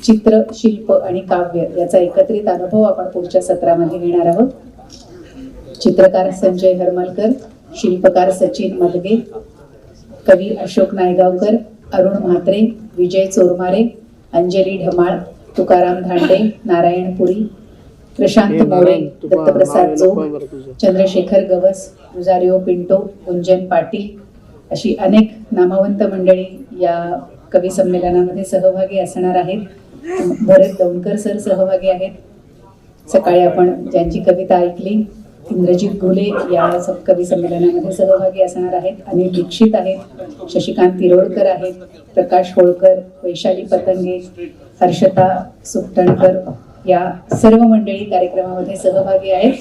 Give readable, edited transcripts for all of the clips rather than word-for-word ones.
चित्र, शिल्प आणि काव्य याचा एकत्रित अनुभव आपण पुढच्या सत्रामध्ये घेणार आहोत. चित्रकार संजय हरमलकर, शिल्पकार सचिन मलगे, कवी अशोक नायगावकर, अरुण म्हात्रे, विजय चोरमारे, अंजली ढमाळ, तुकाराम धांडे, नारायण पुरी, प्रशांत मोरे, दत्तप्रसाद जोग, चंद्रशेखर गवस, रुजारिओ पिंटो, गुंजन पाटील अशी अनेक नामवंत मंडळी या कवी संमेलनामध्ये सहभागी असणार आहेत. भरत दौंडकर सर सहभागी आहेत. सकाळी आपण ज्यांची कविता ऐकली, इंद्रजित घुले या कवी संमेलनामध्ये सहभागी असणार आहेत. अनिल दीक्षित आहेत, शशिकांत तिरोडकर आहेत, प्रकाश होळकर, वैशाली पतंगे, हर्षता सुकटणकर या सर्व मंडळी कार्यक्रमामध्ये सहभागी आहेत.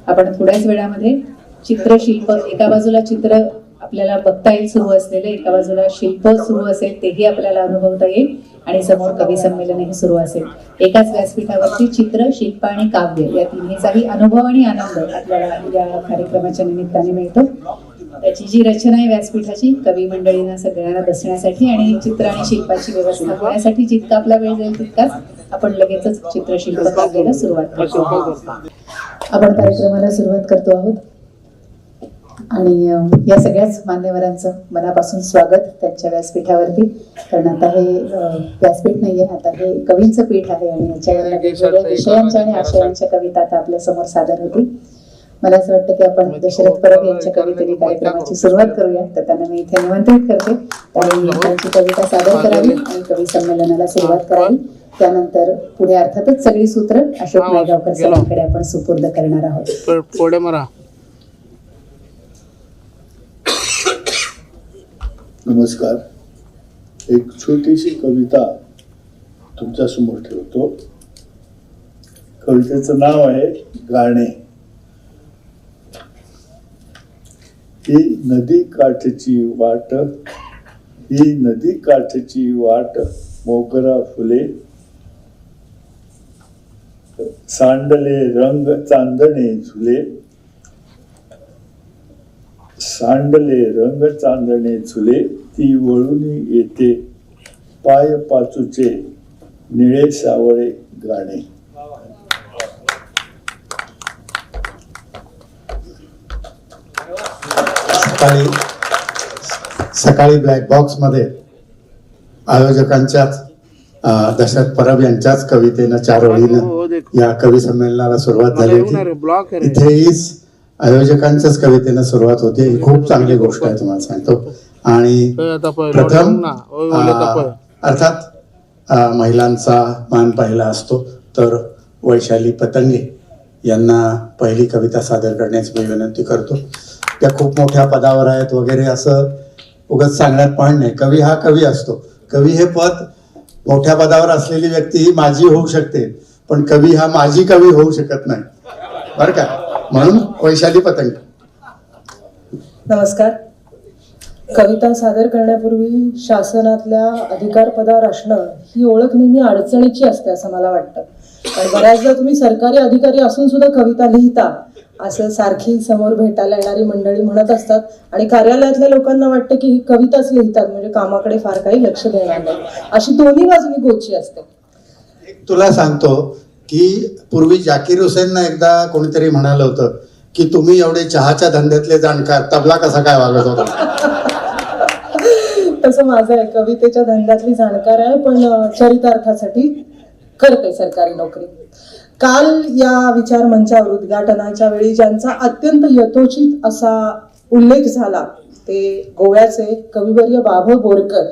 आपण थोड्याच वेळामध्ये चित्रशिल्प, एका बाजूला चित्र आपल्याला बघता येईल सुरू असलेलं, एका बाजूला शिल्प सुरू असेल तेही आपल्याला अनुभवता येईल आणि समोर कवी संमेलनही सुरू असेल. एकाच व्यासपीठावरती चित्र, शिल्प आणि काव्य या तिन्हीचाही अनुभव आणि आनंद आपल्याला या कार्यक्रमाच्या निमित्ताने मिळतो. त्याची जी रचना आहे व्यासपीठाची, कवी मंडळींना सगळ्यांना बसण्यासाठी आणि चित्र आणि शिल्पाची व्यवस्था होण्यासाठी जितका आपला वेळ जाईल तितकाच आपण लगेचच चित्रशिल्प काव्याला सुरुवात करतो. आपण कार्यक्रमाला सुरुवात करतो आहोत आणि या सगळ्याच मान्यवरांचं मनापासून स्वागत त्यांच्या व्यासपीठावरती. कारण आता हे व्यासपीठ नाहीये, आता हे कवींचं पीठ आहे आणि याच्यावर वेगवेगळ्या विषयांच्या आणि आशयांच्या कविता आता आपल्या समोर सादर होतील. मला असं वाटतं की आपण दशरथ परब यांच्या कवितेने कार्यक्रमाची सुरुवात करूया. तर त्यांना मी इथे निमंत्रित करते, त्यांनी त्यांची कविता सादर करावी आणि कवी संमेलनाला सुरुवात करावी. त्यानंतर पुढे अर्थातच सगळी सूत्र अशोक नायगावकर सरांकडे आपण सुपूर्द करणार आहोत. नमस्कार. एक छोटीशी कविता तुमच्या समोर ठेवतो. कवितेचं नाव आहे गाणे. ही नदी काठची वाट, ही नदी काठची वाट, मोगरा फुले, सांडले रंग चांदणे झुले, सांडले रंग चांदणे झुले, ती वळून येते पाय पाचूचे निळे सावळे गाणे. सकाळी ब्लॅक बॉक्स मध्ये आयोजकांच्याच दशरथ परब यांच्याच कवितेनं 4 ओळीनं या कवी संमेलनाला सुरुवात झाली होती. इथेही आयोजकांच्याच कवितेनं सुरुवात होते. ही खूप चांगली गोष्ट आहे, तुम्हाला सांगतो. आणि प्रथम अर्थात महिलांचा मान पहिला असतो, तर वैशाली पतंगे यांना पहिली कविता सादर करण्याची मी विनंती करतो. त्या खूप मोठ्या पदावर आहेत वगैरे असं उगाच सांगण्यात पण नाही. कवी हा कवी असतो. कवी हे पद, मोठ्या पदावर असलेली व्यक्ती ही माझी होऊ शकते, पण कवी हा माझी कवी होऊ शकत नाही, बरं का. म्हणून वैशाली पतंगे. नमस्कार. कविता सादर करण्यापूर्वी शासनातल्या अधिकार पदावर असणं ही ओळख नेहमी अडचणीची असते असं मला वाटतं. आणि बऱ्याचदा तुम्ही सरकारी अधिकारी असून सुद्धा कविता लिहिता असं सारखी समोर भेटायला येणारी मंडळी म्हणत असतात. आणि कार्यालयातल्या लोकांना वाटतं की कविताच लिहितात म्हणजे कामाकडे फार काही लक्ष देणार नाही. अशी दोन्ही बाजूनी गोची असते. तुला सांगतो की पूर्वी जाकीर हुसेनना एकदा कोणीतरी म्हणालं होतं की तुम्ही एवढे चहाच्या धंद्यातले जाणकार, तबला कसा काय वागत होता. तसं माझं आहे, कवितेच्या धंद्यातली जाणकार आहे, पण चरितार्थासाठी करते सरकारी नोकरी. काल या विचार मंचावर उद्घाटनाच्या वेळी ज्यांचा अत्यंत यथोचित असा उल्लेख झाला ते गोव्याचे कविवर्य बाभ बोरकर,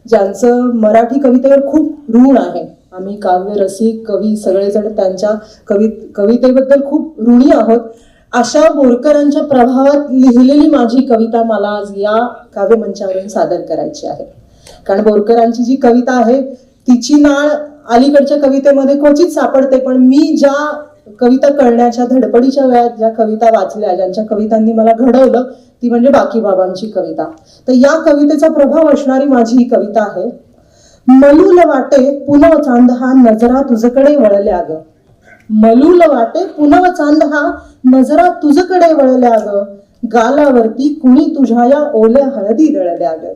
ज्यांचं मराठी कवितेवर खूप ऋण आहे. आम्ही काव्य रसिक कवी सगळेजण त्यांच्या कवितेबद्दल खूप ऋणी आहोत. अशा बोरकरांच्या प्रभावात लिहिलेली माझी कविता मला आज या काव्यमंचावरून सादर करायची आहे. कारण बोरकरांची जी कविता आहे तिची नाळ अलीकडच्या कवितेमध्ये क्वचित सापडते, पण मी ज्या कविता कळण्याच्या धडपडीच्या वेळात ज्या कविता वाचल्या, ज्यांच्या कवितांनी मला घडवलं, ती म्हणजे बाकीबाबांची कविता. तर या कवितेचा प्रभाव असणारी माझी ही कविता आहे. मलूल वाटे पुनव चांद हा नजरा तुझकडे वळल्या ग, मलूल वाटे पुनव चांद हा नजरा तुझकडे वळल्या ग, गालावरती कुणी तुझ्या या ओल्या हळदी दळल्या ग.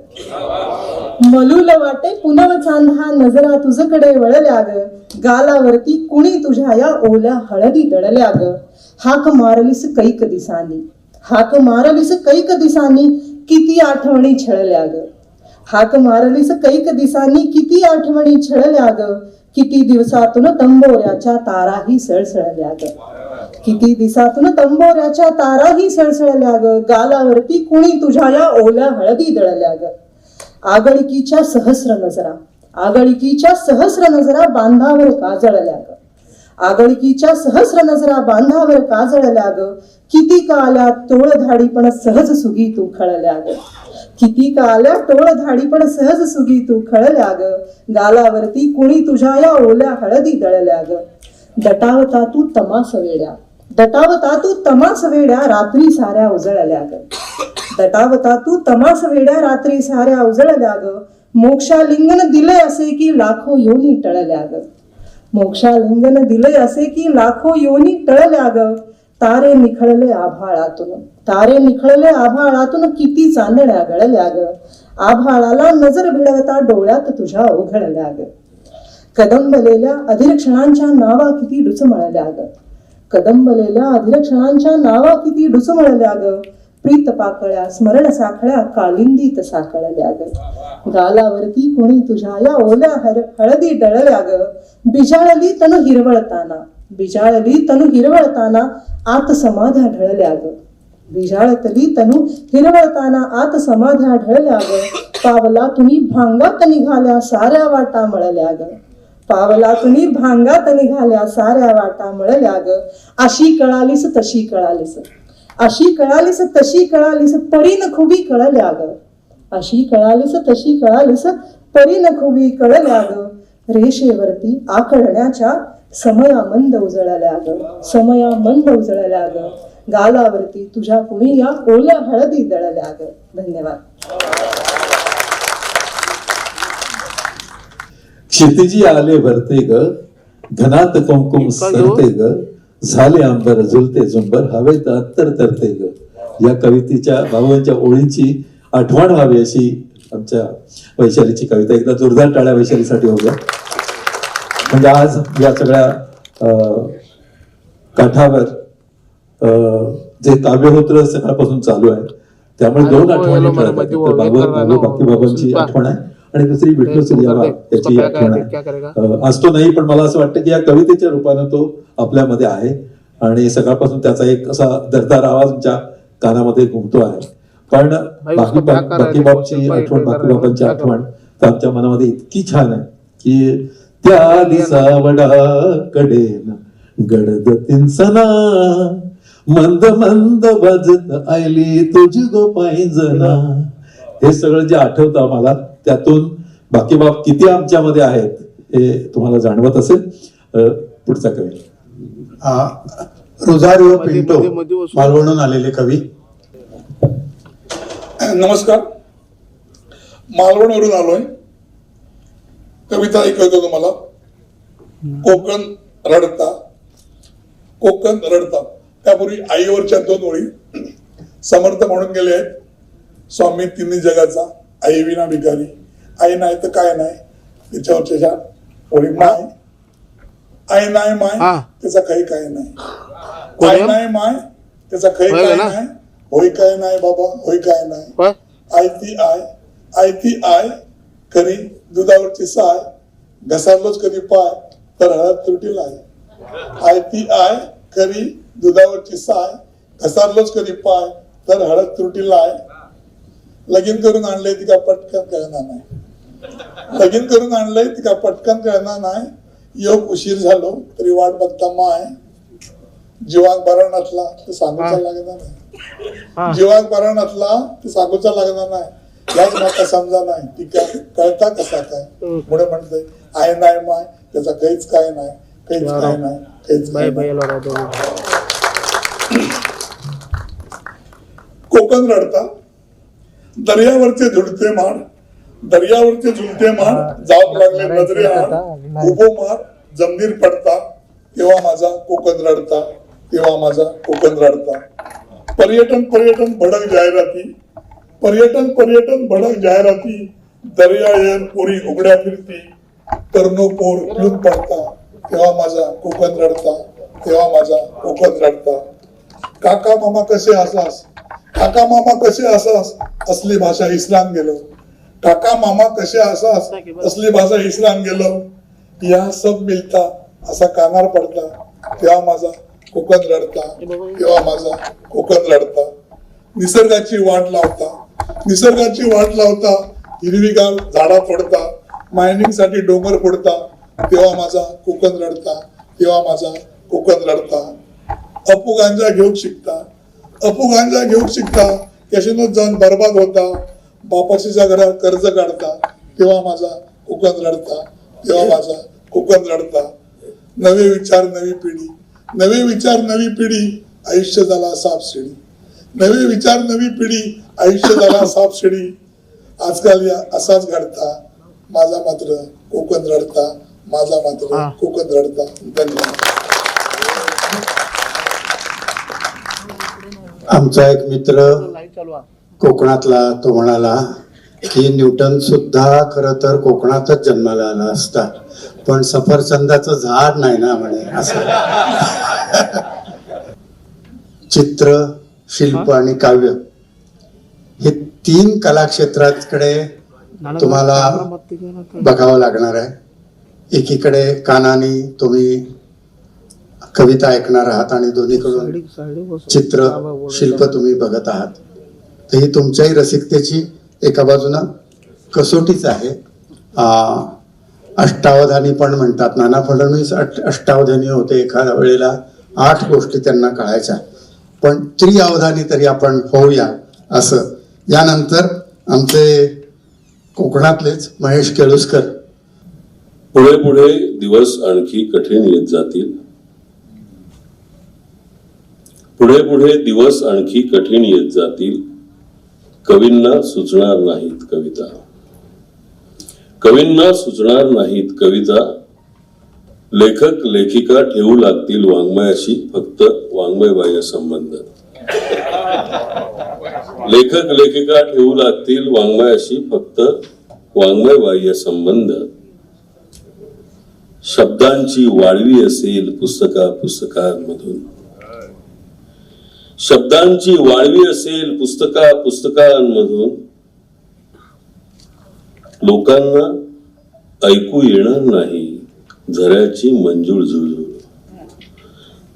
मलूल वाटे पुनव चांदा नजरा तुझकडे वळल्या ग. गालावरती कुणी तुझ्या या ओल्या हळदी दळल्या ग. हाक मारलीस कैक दिसानी, हाक मारलीस कैक दिसानी, किती आठवणी छळल्या ग. हाक मारलीस कैक दिसानी, किती आठवणी छळल्या ग. किती दिवसातून तंबोऱ्याच्या ताराही सळसळल्या ग. किती दिवसातून तंबोऱ्याच्या ताराही सळसळल्या ग. गालावरती कुणी तुझ्या या ओल्या हळदी दळल्या ग. आगळिकीच्या सहस्र नजरा, आगळिकीच्या सहस्र नजरा बांधावर काजळल्या ग. आगळिकीच्या सहस्र नजरा बांधावर काजळल्या ग. किती का आल्या टोळधाडी पण सहज सुगी तू खळल्या ग. किती का आल्या टोळधाडी पण सहज सुगी तू खळल्या ग. गालावरती कुणी तुझ्या या ओल्या हळदी दळल्या ग. दटावता तू तमास वेड्या, दटावता तू तमास वेड्या रात्री साऱ्या उजळल्या ग. दटावता तू तमास वेड्या रात्री साऱ्या उजळल्या ग. मोक्षालिंगन दिले असे की लाखो योनी टळल्या ग. मोक्षालिंगन दिले असे की लाखो योनी टळल्या ग. तारे निखळले आभाळातून, तारे निखळले आभाळातून, किती चांदण्या गळल्या ग. आभाळाला नजर भिडवता डोळ्यात तुझ्या ओघळल्या ग. कदंबलेल्या अधीर क्षणांच्या नावा किती डुचमळल्या ग. कदंबलेल्या अधीर क्षणांच्या नावा किती डुचमळल्या ग. प्रीत पाकळ्या स्मरण साखळ्या कालिंदीत साकळल्या ग. गालावरती कोणी तुझ्या या ओल्या हळदी डळल्या ग. बिजाळली तनु हिरवळताना, बिजाळली तनु हिरवळताना, आत समाध्या ढळल्या ग. बिजाळतली तनु हिरवळताना आत समाध्या ढळल्या ग. पावला तुम्ही भांगात निघाल्या साऱ्या वाटा मळल्या ग. पावला तुम्ही भांगात निघाल्या साऱ्या वाटा मळल्या ग. अशी कळालीस तशी कळालीस, अशी कळालीस तशी कळालीस, परीन खुबी कळल्या ग. अशी कळालीस तशी कळालीस, परीन खुबी कळल्या ग. रेषेवरती आखडण्याच्या समया मंद उजळल्या ग. समया मंद उजळल्या ग. गालावरती तुझ्या कुणी या ओल्या हळदी दळल्या ग. धन्यवाद. क्षितिजी आले भरते ग, घनात कुंकुम सरते ग. झाले अंबर झुलते झुंबर, हवेत अत्तर तरते ग. या कवितेच्या भावांच्या ओळींची आठवण व्हावी अशी आमच्या वैशालीची कविता. एकदा जोरदार टाळ्या वैशालीसाठी होत्या. म्हणजे आज या सगळ्या काठावर जे काव्यहोत्र सकाळपासून चालू आहे, त्यामुळे दोन आठवणी बाकी बाबांची आठवण आहे आणि दुसरी विठ्ठल सूर्यावा याची आठवण आहे. असतो नाही, पण मला असं वाटतं की या कवितेच्या रूपानं तो आपल्यामध्ये आहे आणि सकाळपासून त्याचा एक असा दरदार आवाज आमच्या कानामध्ये घुमतो आहे. पण बाकी बाबांची आठवण, बाकी बाबांची आठवण तर आमच्या मनामध्ये इतकी छान आहे की त्या दिसावडा कडेन गडद तिंसना, मंद मंद वाजत आयली तुझी गो पायंजना. हे सगळं जे आठवतं आम्हाला, त्यातून बाकी बाप किती आमच्यामध्ये आहेत हे तुम्हाला जाणवत असेल. पुढचा कवी रोझारिओ पिंटो, मालवणहून आलेले कवी. नमस्कार, मालवणवरून आलोय. कविता ऐकवतो तुम्हाला. कोकण रडता, कोकण रडता. त्यापूर्वी आईवरच्या 2 ओळी समर्थ म्हणून गेले आहेत. स्वामी तिन्ही जगाचा, आई विना भिकारी. आई नाही तर काय नाही, त्याच्यावरच्या ओळी. माय आई नाही माय त्याचा काही काय नाही. आई नाही माय त्याचा काही काय नाही. होय काय नाही बाबा, होय काय नाही. आई ती आय, आई ती आय खरी दुधावरची साय. घसारलोच कधी पाय तर हळद त्रुटी लाय. आई ती आय खरी दुधावरची साय. घसारलोच कधी पाय तर हळद त्रुटी लाय. लगीन करून आणलंय ती का पटकन कळणार नाही. लगीन करून आणलंय ती का पटकन कळणार नाही. योग उशीर झालो तरी वाट बघता माय. जीवाक बरा नसला तर सांगूचा लागणार नाही. जीवाक बरा नसला तर सांगूचा लागणार नाही. याच माका समजा नाही ती काय कळता कसा काय. पुढे म्हणतोय आय नाही माय त्याचा काहीच काय नाही, काहीच काय नाही, काहीच काय नाही. कोकण रडता, दर्यावरचे झुलते मार, दर्यावरचे झुलते मार. जाप लागले नजरे हार, उभो मार जमनीर पडता. तेव्हा माझा कोकण रडता, तेव्हा माझा कोकण रडता. पर्यटन पर्यटन भडक जाहिराती, पर्यटन पर्यटन भडक जाहिराती, दर्या येर पोरी उघड्या फिरती, तरुण पोर पिऊन पडता, तेव्हा माझा कोकण रडता, तेव्हा माझा कोकण रडता. काका मामा कसे असास, काका मामा कसे असास, असली भाषा इस्लाम गेलो. काका मामा कसे असास, असली भाषा इस्लाम गेलो. या सब मिलता असा कानार पडता, तेव्हा माझा कोकण रडता, तेव्हा माझा कोकण रडता. निसर्गाची वाट लावता, निसर्गाची वाट लावता, हिरवीगार झाडा फोडता, मायनिंग साठी डोंगर फोडता, तेव्हा माझा कोकण रडता, तेव्हा माझा कोकण रडता. अपू गांजा घेऊ शिकता, अपू गांजा घेऊ शिकता, कॅशिनोत जाऊन बर्बाद होता, बापाशीच्या घरात कर्ज काढता, तेव्हा माझा कोकण रडता, तेव्हा माझा कोकण रडता. नवे विचार नवी पिढी, नवे विचार नवी पिढी, आयुष्य झाला सापशिडी. नवे विचार नवी पिढी, आयुष्य झाला सापशिडी. आजकाल या असाच घडता, माझा मात्र कोकण रडता, माझा मात्र कोकण रडता. धन्यवाद. आमचा एक मित्र कोकणातला, तो म्हणाला की न्यूटन सुद्धा खर तर कोकणातच जन्माला आला असता, पण सफरचंदाचं झाड नाही ना म्हणे. असं चित्र, शिल्प आणि काव्य हे 3 कलाक्षेत्राकडे तुम्हाला बघावं लागणार आहे. एकीकडे कानाने तुम्ही कविता ऐकणार आहात आणि दोन्हीकडून चित्र, शिल्प तुम्ही बघत आहात. तर ही तुमच्याही रसिकतेची एका बाजूनं कसोटीच आहे. अष्टावधानी पण म्हणतात. नाना फडणवीस अष्टावधानी होते. एखाद्या वेळेला 8 गोष्टी त्यांना कळायच्या, पण त्रिअवधानी तरी आपण होऊया असं. यानंतर आमचे कोकणातलेच महेश केळुसकर. पुढे पुढे दिवस आणखी कठीण येत जातील, पुढे पुढे दिवस आणखी कठीण येत जातील. कवींना सुचणार नाहीत कविता, कवींना सुचणार नाहीत कविता. लेखक लेखिका ठेवू लागतील वाङ्मयाशी फक्त वाङ्मयबाह्य संबंध. लेखक लेखिका ठेवू लागतील वाङ्मयाशी फक्त वाङ्मयबाह्य संबंध. शब्दांची वाळवी असेल पुस्तकांमधून, शब्दांची वाळवी असेल पुस्तकांमधून. लोकांना ऐकू येणार नाही झऱ्याची मंजूळ झुळझुळ.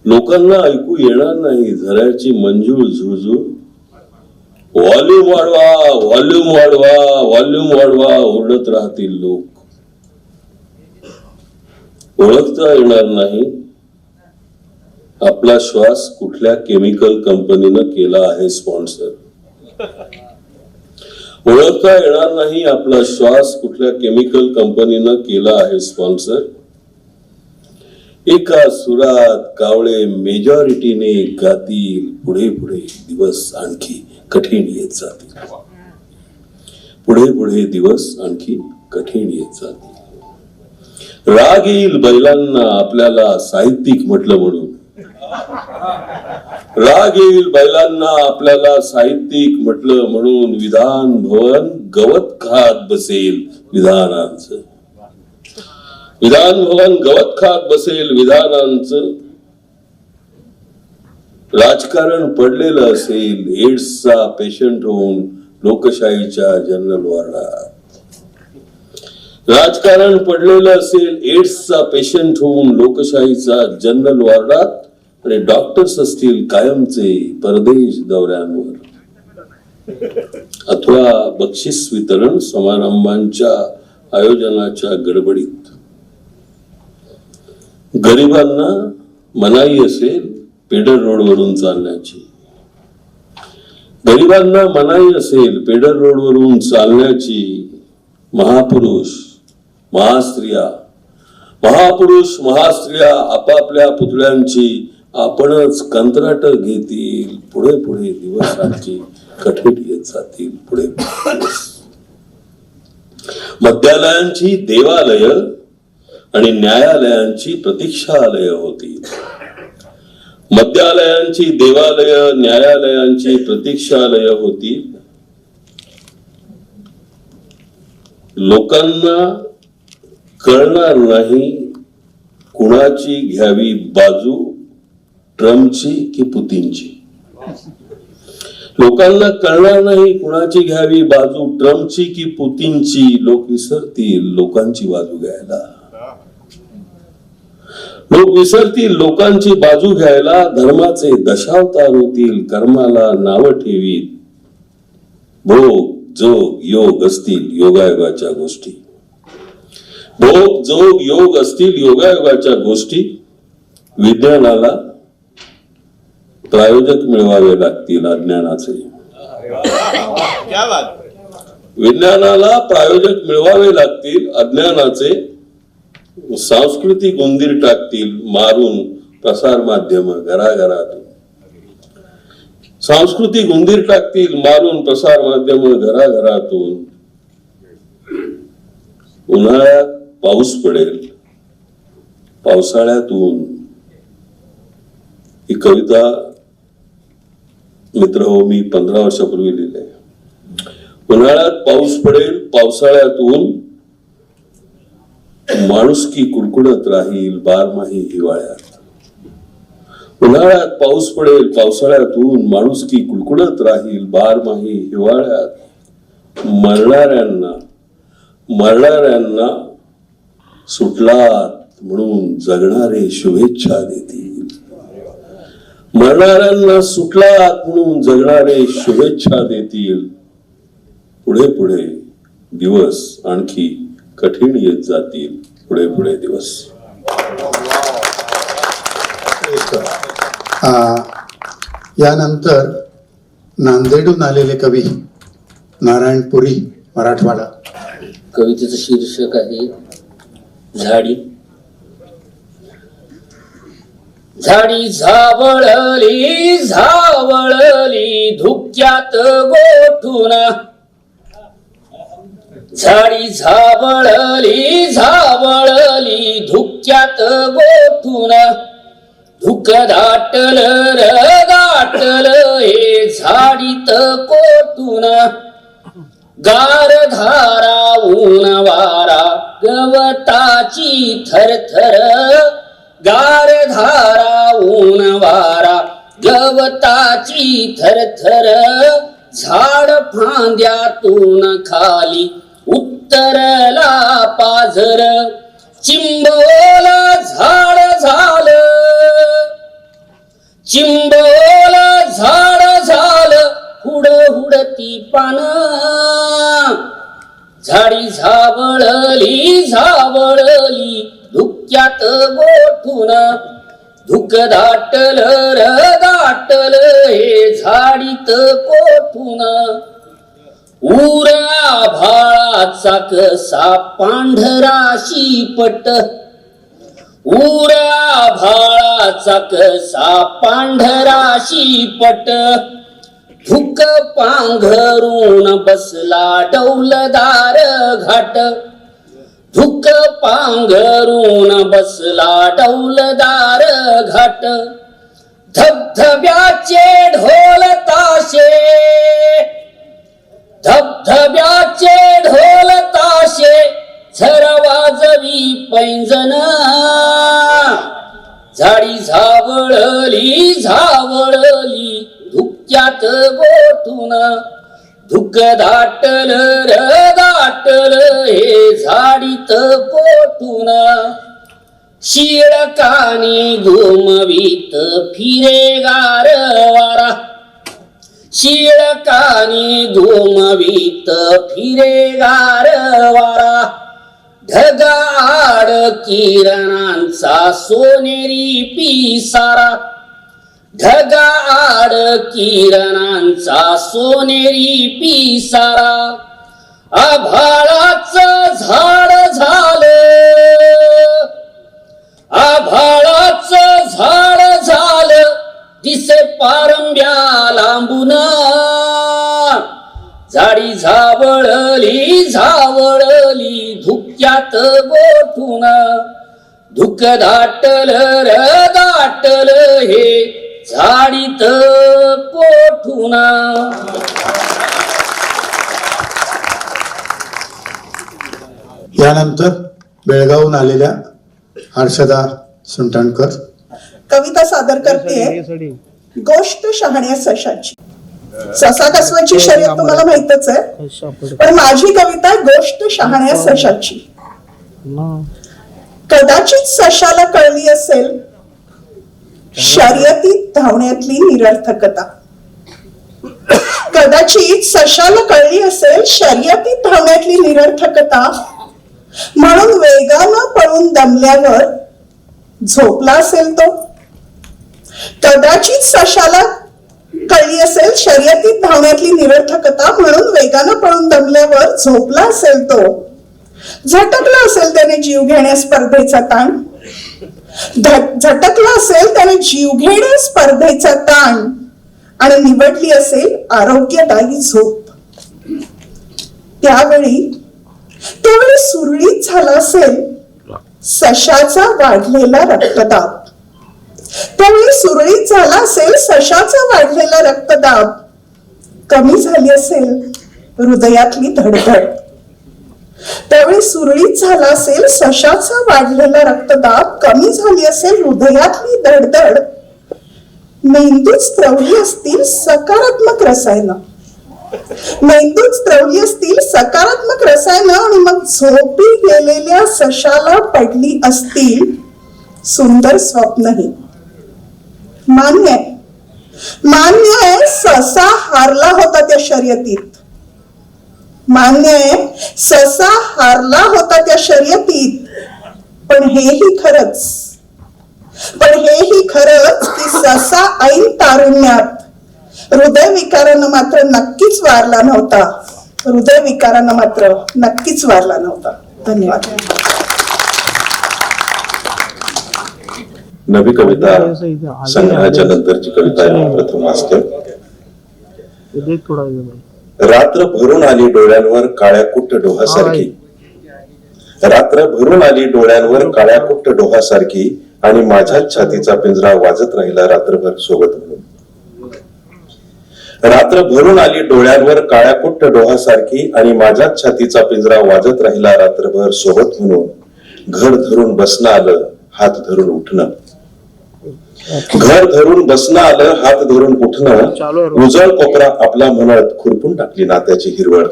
लोकांना ऐकू येणार नाही झऱ्याची मंजूळ झुळझुळ. व्हॉल्यूम वाढवा, व्हॉल्यूम वाढवा, व्हॉल्यूम वाढवा ओरडत राहतील लोक. ओळखता येणार नाही आपला श्वास कुठल्या केमिकल कंपनीनं केला आहे स्पॉन्सर. ओळखता येणार नाही आपला श्वास कुठल्या केमिकल कंपनीनं केला आहे स्पॉन्सर. एका सुरात कावळे मेजॉरिटीने गातील, पुढे पुढे दिवस आणखी कठीण येत जातील. पुढे पुढे दिवस आणखी कठीण येत जातील. राग येईल बैलांना आपल्याला साहित्यिक म्हटलं म्हणून. राग येईल बैलांना आपल्याला साहित्यिक म्हटलं म्हणून. विधान भवन गवत खात बसेल विधानांचं. विधान भवन गवत खात बसेल विधानांचं. राजकारण पडलेलं असेल एड्सचा पेशंट होऊन लोकशाहीच्या जनरल वॉर्डात. राजकारण पडलेलं असेल एड्सचा पेशंट होऊन लोकशाहीचा जनरल वॉर्डात. आणि डॉक्टर्स असतील कायमचे परदेश दौऱ्यांवर अथवा बक्षीस वितरण समारंभांच्या आयोजनाच्या गडबडीत. गरिबांना मनाई असेल पेडर रोडवरून चालण्याची. गरिबांना मनाई असेल पेडर रोडवरून चालण्याची. महापुरुष महास्त्रिया, महापुरुष महास्त्रिया आपापल्या पुतळ्यांची आपणच कंत्राट घेतील. पुढे पुढे दिवस आणखी कठीण येत जातील. पुढे मद्यालयांची देवालय आणि न्यायालयांची प्रतीक्षालय होतील. मद्यालयांची देवालय, न्यायालयांची प्रतीक्षालय होती. लोकांना कळणार नाही कुणाची घ्यावी बाजू, ट्रम्पची की पुतीनची. लोकांना कळणार नाही कुणाची घ्यावी बाजू, ट्रम्पची की पुतीनची. लोक विसरतील लोकांची बाजू घ्यायला. लोक विसरतील लोकांची बाजू घ्यायला. धर्माचे दशावतार होतील, कर्माला नाव ठेवीत. भोग जोग योग असतील योगायोगाच्या गोष्टी. भोग जोग योग असतील योगायोगाच्या गोष्टी. विज्ञानाला प्रायोजक मिळवावे लागतील अज्ञानाचे. विज्ञानाला प्रायोजक मिळवावे लागतील अज्ञानाचे. सांस्कृतिक उंदीर टाकतील मारून प्रसार माध्यम घराघरातून. सांस्कृतिक उंदीर टाकतील मारून प्रसार माध्यम घराघरातून. उन्हाळ्यात पाऊस पडेल, पावसाळ्यातून. ही कविता मित्र हो मी 15 वर्षापूर्वी लिहिली. उन्हाळ्यात पाऊस पडेल, पावसाळ्यातून माणुसकी कुडकुडत राहील बारमाही हिवाळ्यात. उन्हाळ्यात पाऊस पडेल, पावसाळ्यातून माणुसकी कुडकुडत राहील बारमाही हिवाळ्यात. मरणाऱ्यांना सुटलात म्हणून जगणारे शुभेच्छा देतील. मरणाऱ्यांना सुटलात म्हणून जगणारे शुभेच्छा देतील. पुढे पुढे दिवस आणखी कठीण येत जातील. पुढे पुढे दिवस. यानंतर नांदेडहून आलेले कवी नारायणपुरी मराठवाडा. कवितेचं शीर्षक आहे झाडी. झाडी झावळली झावळली धुक्यात गोठून. झाडी झावळली झावळली धुक्यात गोठून. धुक दाटल र दाटल हे झाडीत कोठून. गार धारा ऊन वारा गवताची थरथर. गार धारा ऊन वारा गवताची थरथर. झाड फांद्यातून खाली उत्तरला पाझर. चिंबोल झाड झालं, चिंबोल झाड झालं हुड हुडती पान. झाडी झावळली झावळली धुक्यात गोठून. धुक दाटल र दाटल हे झाडीत कोठून. ऊर आभाळाचा कसा पांढरा शिपट. ऊर आभाळाचा कसा पांढरा शिपट. धुक पांघरून बसला डौलदार घाट. धुक पांघरून बसला डौलदार घाट. धबधब्याचे ढोल ताशे, धबधब्याचे ढोल ताशे झर वाजवी पैंजन. झाडी झावळली झावळली धुक्यात गोठून. धुक दाटल र दाटल हे झाडीत कोठून. शिळकानी घुमवीत फिरे गार वारा. शिळकानी घुमवीत फिरे गार वारा. ढगाआड किरणांचा सोनेरी पिसारा. ढगाआड किरणांचा सोनेरी पिसारा. आभाळाचं झाड झालं, आभाळाचं झाड झालं दिसे पारंब्या लांबून. झाडी झावळली झावळली धुक्यात गोठून. धुक दाटल र दाटल हे झाडीत कोठुना. यानंतर बेळगावहून आलेल्या हर्षदा सुंटाणकर कविता सादर करते गोष्ट शहाण्या सशाची. ससा कसवाची शर्यत तुम्हाला माहितच आहे, पण माझी कविता गोष्ट शहाण्या सशाची. कदाचित सशाला कळली असेल शर्यतीत धावण्यातली निरर्थकता. कदाचित सशाला कळली असेल शर्यतीत धावण्यातली निरर्थकता, म्हणून वेगानं पळून दमल्यावर झोपला असेल तो. कदाचित सशाला कळली असेल शर्यतीत धावण्यातली निरर्थकता, म्हणून वेगानं पळून दमल्यावर झोपला असेल तो. झटकला असेल त्याने जीव घेण्या स्पर्धेचा ताण. झटकला असेल त्याने जीव घेण्या स्पर्धेचा ताण आणि निवडली असेल आरोग्यदायी झोप. त्यावेळी सुरळीत झाला असेल सशाचा वाढलेला रक्तदाब. त्यावेळी सुरळीत झाला असेल सशाचा वाढलेला रक्तदाब. कमी झाली असेल हृदयातली धडधड. त्यावेळी सुरळीत झाला असेल सशाचा वाढलेला रक्तदाब. कमी झाली असेल हृदयातली धडधड. मेंदूत स्त्रवली असतील सकारात्मक रसायनं. मेंदूत स्त्रवली असतील सकारात्मक रसायनं आणि मग झोपी गेलेल्या सशाला पडली असतील सुंदर स्वप्नही. मान्य आहे ससा हारला होता त्या शर्यतीत. मान्य आहे ससा हारला होता त्या शर्यतीत. पण हेही खरंच की ससा ऐन तारुण्यात हृदयविकारानं मात्र नक्कीच वारला नव्हता. हृदयविकारानं मात्र नक्कीच वारला नव्हता. धन्यवाद. नवी कविता संग्रहाच्या नंतरची कविता आहे प्रथम वाचते. रात्र भरून आली डोळ्यांवर काळ्या कुट्ट डोहासारखी. रात्र भरून आली डोळ्यांवर काळ्या कुट्ट डोहासारखी आणि माझ्याच छातीचा पिंजरा वाजत राहिला रात्रभर सोबत म्हणून. रात्र भरून आली डोळ्यांवर काळ्या कुट्ट डोहासारखी आणि माझ्याच छातीचा पिंजरा वाजत राहिला रात्रभर सोबत म्हणून. घर धरून बसणं आलं हात धरून उठणं. घर धरून बसणं आलं हात धरून उठणं. उजळ कोपरा आपला म्हणत खुरपून टाकली नात्याची हिरवळ.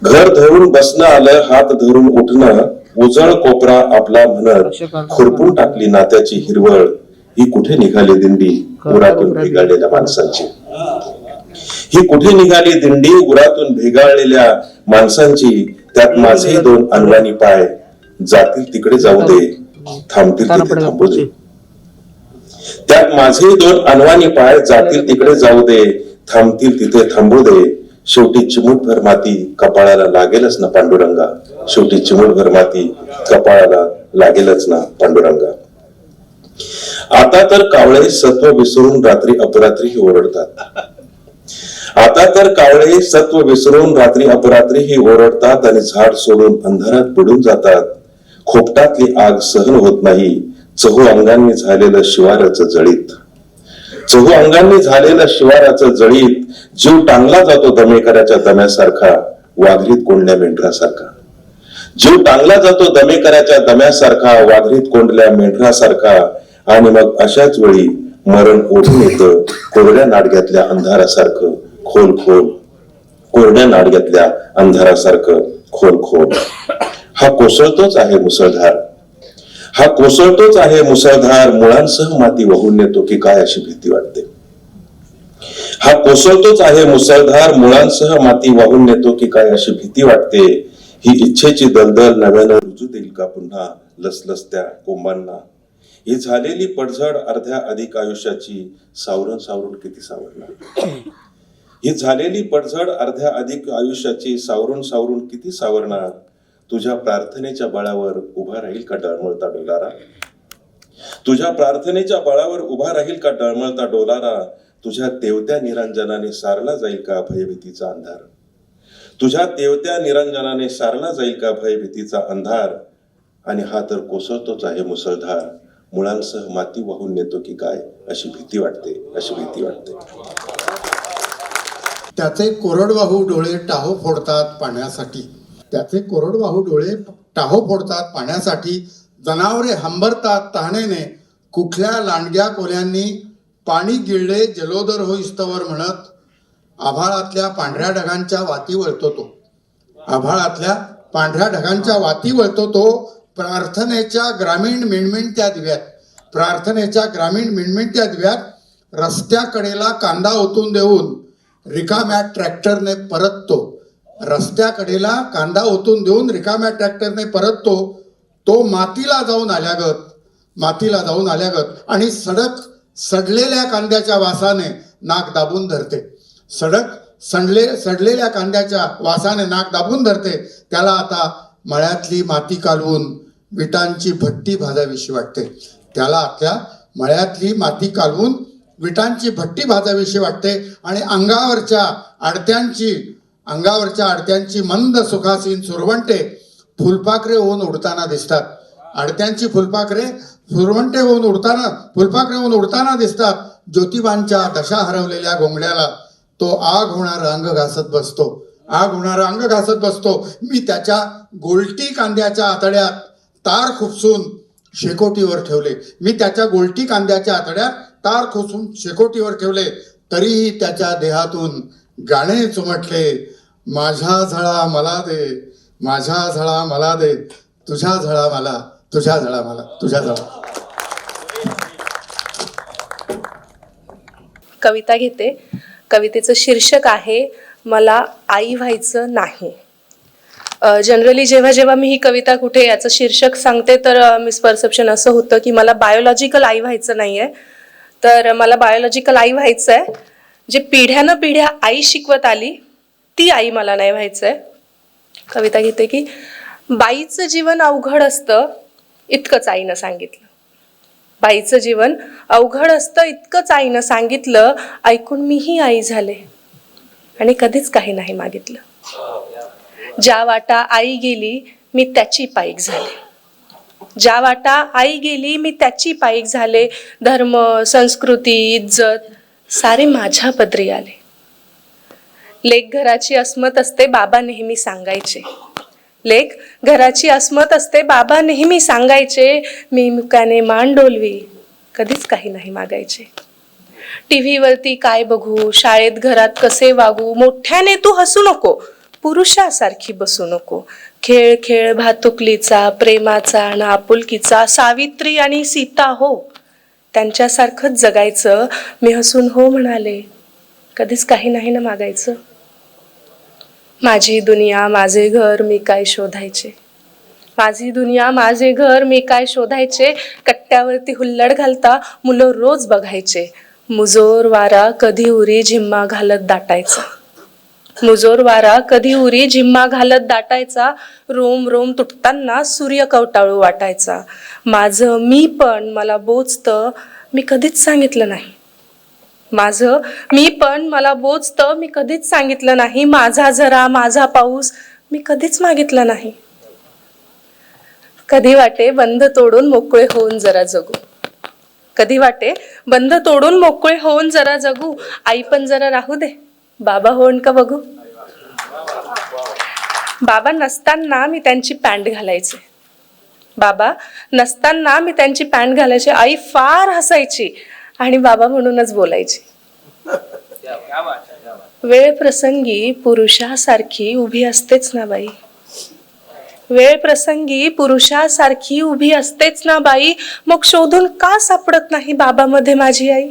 घर धरून बसणं आलं हात धरून उठणं. उजळ कोपरा आपला म्हणत खुरपून टाकली नात्याची हिरवळ. ही कुठे निघाली दिंडी उरातून भेगाळलेल्या माणसांची. ही कुठे निघाली दिंडी उरातून भेगाळलेल्या माणसांची. त्यात माझे दोन अनवाणी पाय जातील तिकडे जाऊ दे थांबतील तिथे थांबू दे. त्यात माझे दोन अनवाणी पाय जातील तिकडे जाऊ दे थांबतील तिथे थांबू दे. शेवटी चिमूटभर माती कपाळाला लागेलच ना पांडुरंगा. शेवटी चिमूटभर माती कपाळाला लागेलच ना पांडुरंगा. आता तर कावळे सत्व विसरून रात्री अपरात्रीही ओरडतात. आता तर कावळे सत्व विसरून रात्री अपरात्रीही ओरडतात आणि झाड सोडून अंधारात बुडून जातात. खोपटातली आग सहन होत नाही चहू अंगांनी झालेलं शिवाराचं जळीत. चहू अंगांनी झालेलं शिवाराचं जळीत. जीव टांगला जातो दमेकराच्या दम्यासारखा वाघरीत कोंडल्या मेंढरासारखा. जीव टांगला जातो दमेकराच्या दम्यासारखा वाघरीत कोंडल्या मेंढरासारखा. आणि मग अशाच वेळी मरण ओढून येतं कोरड्या नाडग्यातल्या अंधारासारखं खोल खोल. कोरड्या नाडग्यातल्या अंधारासारखं खोल खोल. हा कोसळतोच आहे मुसळधार. हा कोसळतोच आहे मुसळधार. मुळांसह माती वाहून नेतो की काय अशी भीती वाटते. हा कोसळतोच आहे मुसळधार. मुळांसह माती वाहून नेतो की काय अशी भीती वाटते. ही इच्छेची दलदल नव्यानं रुजू देईल का पुन्हा लसलसत्या कोंबांना. ही झालेली पडझड अर्ध्या अधिक आयुष्याची सावरून सावरून किती सावरणार. ही झालेली पडझड अर्ध्या अधिक आयुष्याची सावरून सावरून किती सावरणार. तुझ्या प्रार्थनेच्या बळावर उभा राहील का डळमळता डोलारा. तुझ्या प्रार्थनेच्या बळावर उभा राहील का डळमळता डोलारा. तुझ्या तेवत्या निरंजनाने सारला जाईल का भयभीतीचा अंधार. तुझ्या तेवत्या निरंजनाने सारला जाईल का भयभीतीचा अंधार. आणि हा तर कोसळतोच आहे मुसळधार. मुळांसह माती वाहून नेतो की काय अशी भीती वाटते. त्याचे कोरडवाहू डोळे टाहो फोडतात पाण्यासाठी. त्याचे कोरडवाहू डोळे टाहो फोडतात पाण्यासाठी. जनावरे हंबरतात तहानेने. कुठल्या लांडग्या कोल्यांनी पाणी गिळले जलोदर होईस्तवर म्हणत. आभाळातल्या पांढऱ्या ढगांच्या वाती वळतो तो. आभाळातल्या पांढऱ्या ढगांच्या वाती वळतो तो. प्रार्थनेच्या ग्रामीण मिणमिणत्या दिव्यात. प्रार्थनेच्या ग्रामीण मिणमिणत्या दिव्यात रस्त्याकडेला कांदा ओतून देऊन रिकाम्या ट्रॅक्टरने परततो. रस्त्याकडेला कांदा ओतून देऊन रिकाम्या ट्रॅक्टरने परततो. तो मातीला जाऊन आल्यागत आणि सडलेल्या कांद्याच्या वासाने नाक दाबून धरते. सडलेल्या कांद्याच्या वासाने नाक दाबून धरते. त्याला आता मळ्यातली माती कालवून विटांची भट्टी भाजावीशी वाटते. त्याला आपल्या मळ्यातली माती कालवून विटांची भट्टी भाजावीशी वाटते. आणि अंगावरच्या आडत्यांची मंद सुखासीन सुरवंटे फुलपाखरे होऊन उडताना दिसतात. आडत्यांची फुलपाखरे होऊन उडताना दिसतात. ज्योतिबांच्या दशा हरवलेल्या घोंगड्याला तो आग होणारा अंग घासत बसतो. मी त्याच्या गोलटी कांद्याच्या आतड्यात तार खुपसून शेकोटीवर ठेवले. तरीही त्याच्या देहातून गाणे चुमटले. माझ्या झळा मला दे, तुझ्या झळा मला. कविता घेते. कवितेचं शीर्षक आहे मला आई व्हायचं नाही. जनरली जेव्हा मी ही कविता कुठे याचं शीर्षक सांगते तर मिसपरसेप्शन असं होतं की मला बायोलॉजिकल आई व्हायचं नाहीये. तर मला बायोलॉजिकल आई व्हायचं आहे. जे पिढ्या आई शिकवत आली ती आई मला नाही व्हायचंय. कविता घेते की बाईचं जीवन अवघड असतं इतकंच आईनं सांगितलं. बाईचं जीवन अवघड असतं इतकंच आईनं सांगितलं. ऐकून मीही आई झाले आणि कधीच काही नाही मागितलं. ज्या वाटा आई गेली मी त्याची पाईक झाले. धर्म, संस्कृती, इज्जत सारे माझ्या पदरी आले. लेक घराची अस्मत असते बाबा नेहमी सांगायचे. मी मुकाने मान डोलवी कधीच काही नाही मागायचे. टीव्हीवरती काय बघू, शाळेत घरात कसे वागू. मोठ्याने तू हसू नको, पुरुषासारखी बसू नको. खेळ भातुकलीचा, प्रेमाचा आणि आपुलकीचा. सावित्री आणि सीता हो, त्यांच्यासारखंच जगायचं. मी हसून हो म्हणाले, कधीच काही नाही ना मागायचं. माझी दुनिया माझे घर मी काय शोधायचे. कट्ट्यावरती हुल्लड घालता मुलं रोज बघायचे. मुजोर वारा कधी उरी झिम्मा घालत दाटायचा. रोम तुटताना सूर्य कवटाळू वाटायचा. माझं मी पण मला बोचतं मी कधीच सांगितलं नाही. माझा झरा माझा पाऊस मी कधीच मागितलं नाही. कधी वाटे बंध तोडून मोकळे होऊन जरा जगू. आई पण जरा राहू दे, बाबा होऊन का बघू. बाबा नसताना मी त्यांची पॅन्ट घालायचे. आई फार हसायची आणि बाबा म्हणूनच बोलायची. वेळ प्रसंगी पुरुषासारखी उभी असतेच ना बाई. मग शोधून का सापडत नाही बाबामध्ये माझी आई.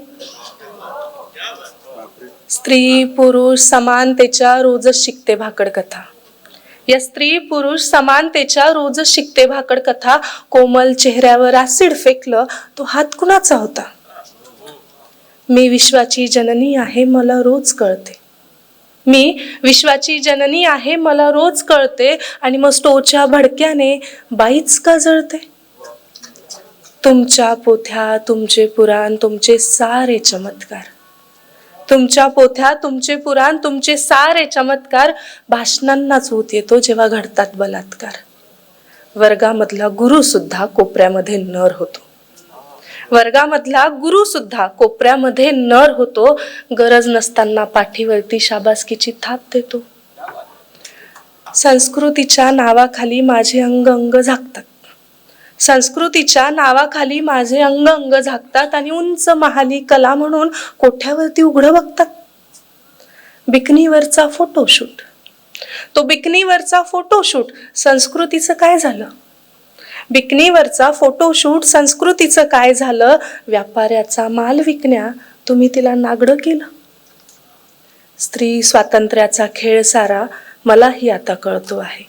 स्त्री पुरुष समानतेच्या रोजच शिकते भाकड कथा. कोमल चेहऱ्यावर ऍसिड फेकलं तो हात कुणाचा होता. मी विश्वाची जननी आहे मला रोज कळते. आणि मग स्टोच्या भडक्याने बाईच का जळते. तुमच्या पोथ्या तुमचे पुराण तुमचे सारे चमत्कार. भाषणांनाच होत येतो जेव्हा घडतात बलात्कार. वर्गामधला गुरु सुद्धा कोपऱ्यामध्ये नर होतो. वर्गामधला गुरु सुद्धा कोपऱ्यामध्ये नर होतो, गरज नसताना पाठीवरती शाबासकीची थाप देतो. संस्कृतीच्या नावाखाली माझे अंग अंग झाकतात. संस्कृतीच्या नावाखाली माझे अंग अंग झाकतात आणि उंच महाली कला म्हणून कोठ्यावरती उघडं बघतात. बिकनीवरचा फोटोशूट, तो बिकनीवरचा फोटोशूट संस्कृतीचं काय झालं? बिकनीवरचा फोटोशूट संस्कृतीचं काय झालं? व्यापाऱ्याचा माल विकण्या तुम्ही तिला नागडं केलं. स्त्री स्वातंत्र्याचा खेळ सारा मलाही आता कळतो आहे.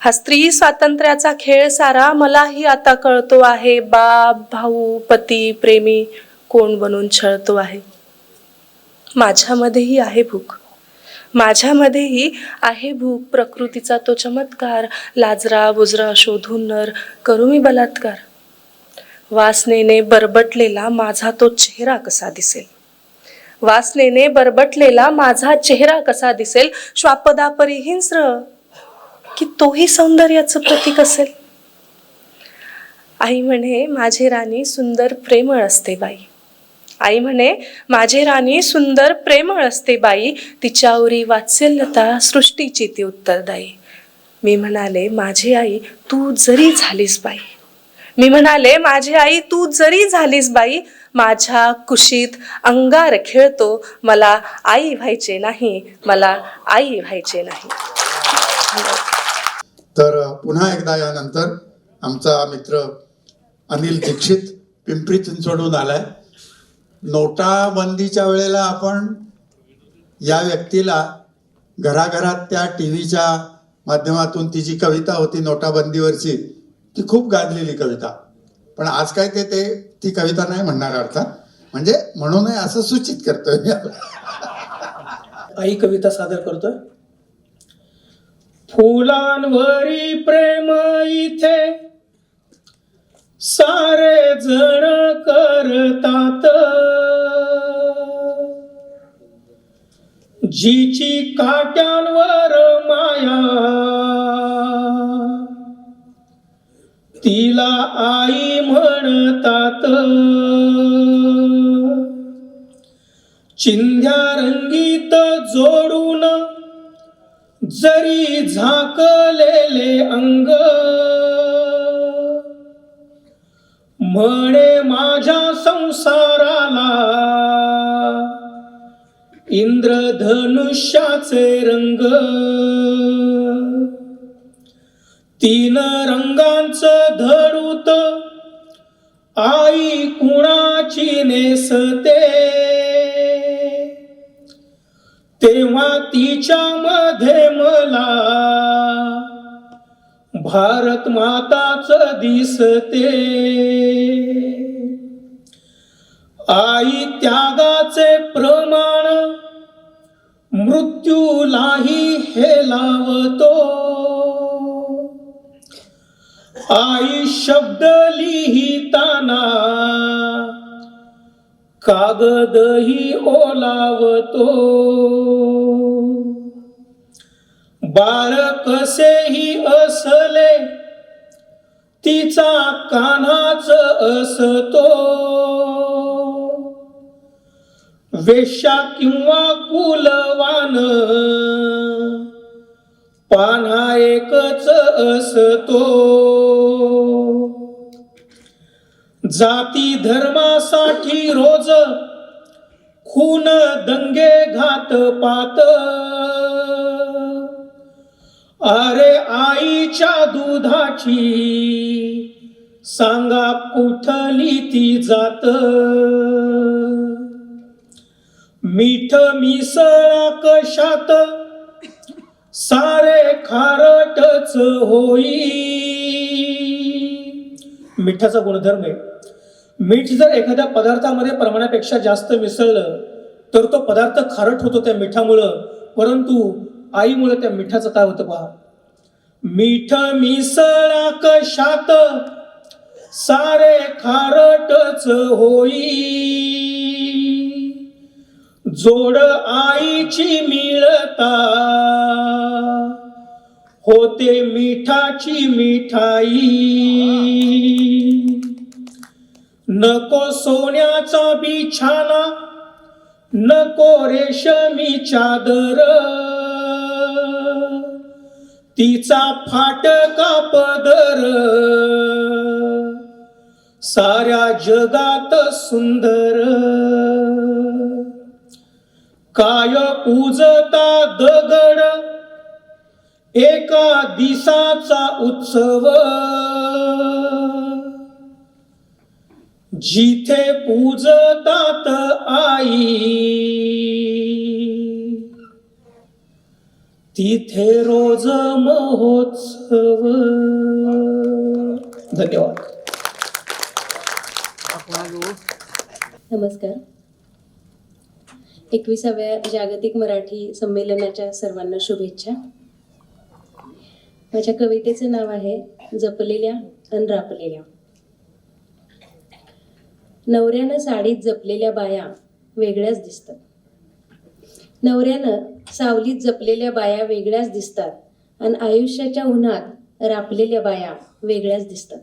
हा स्त्री स्वातंत्र्याचा खेळ सारा मलाही आता कळतो आहे. बाप, भाऊ, पती, प्रेमी कोण बनून छळतो आहे. माझ्यामध्येही आहे भूक, माझ्यामध्येही आहे भूक. प्रकृतीचा तो चमत्कार, लाजरा बुजरा शोधून नर करू मी बलात्कार. वासनेने बरबटलेला माझा तो चेहरा कसा दिसेल? वासनेने बरबटलेला माझा चेहरा कसा दिसेल? श्वापदापरी हिंस्र की तोही सौंदर्याचं प्रतीक असेल. आई म्हणे माझे राणी सुंदर प्रेमळ असते बाई. आई म्हणे माझे राणी सुंदर प्रेमळ असते बाई. तिच्यावरी वात्सल्यता सृष्टीची ती उत्तरदायी. मी म्हणाले माझी आई तू जरी झालीस बाई. मी म्हणाले माझी आई तू जरी झालीस बाई. माझ्या कुशीत अंगार खेळतो, मला आई व्हायचे नाही, मला आई व्हायचे नाही. तर पुन्हा एकदा यानंतर आमचा मित्र अनिल दीक्षित पिंपरी चिंचवडून आलाय. नोटाबंदीच्या वेळेला आपण या व्यक्तीला घराघरात त्या टीव्हीच्या माध्यमातून ती जी कविता होती नोटाबंदीवरची ती खूप गाजलेली कविता, पण आज काय ते ती कविता नाही म्हणणार अर्थात, म्हणजे म्हणू नये असं सूचित करतोय. आई कविता सादर करतोय. फुलांवरी प्रेम इथे सारे जण करतात, जीची काट्यांवर माया तिला आई म्हणतात. चिंध्या रंगीत जोडून जरी झाकलेले अंग म्हणे माझ्या संसाराला इंद्रधनुष्याचे रंग. तीन रंगांचं धडूत आई कुणाची नेसते, तेव्हा तिच्या मध्ये मला भारत माताच दिसते. आई त्यागाचे प्रमाण मृत्यूलाही हे लावतो. आई शब्द लिहिताना कागदही ओलावतो. बाळ कसेही असले तिचा कान्हाच असतो. वेश्या किंवा कुलवान पान्हा एकच असतो. जाती धर्मासाठी रोज खून दंगे घात पात. अरे आईच्या दुधाची सांगा कुठली ती जात. मीठ मिसळा कशात सारे खारटच होई. मिठाचा गुणधर्म आहे. मीठ जर एखाद्या पदार्थामध्ये प्रमाणापेक्षा जास्त मिसळलं तर तो पदार्थ खारट होतो त्या मिठामुळं, परंतु आईमुळे त्या मिठाचं काय होतं पहा. मीठ मिसळा कशात सारे खारटच होई. जोड आईची मिळता होते मिठाची मिठाई. नको सोन्याचा बिछाना, नको रेशमी चादर, तिचा फाटका पदर साऱ्या जगात सुंदर. काय पूजता दगड एका दिसाचा उत्सव, जिथे पूजतात आई तिथे रोज महोत्सव. धन्यवाद. नमस्कार. 21व्या जागतिक मराठी संमेलनाच्या सर्वांना शुभेच्छा. माझ्या कवितेचं नाव आहे जपलेल्या अन रापलेल्या. नवऱ्यानं साडीत जपलेल्या बाया वेगळ्याच दिसतात. नवऱ्यानं सावलीत जपलेल्या बाया वेगळ्याच दिसतात आणि आयुष्याच्या उन्हात रापलेल्या बाया वेगळ्याच दिसतात.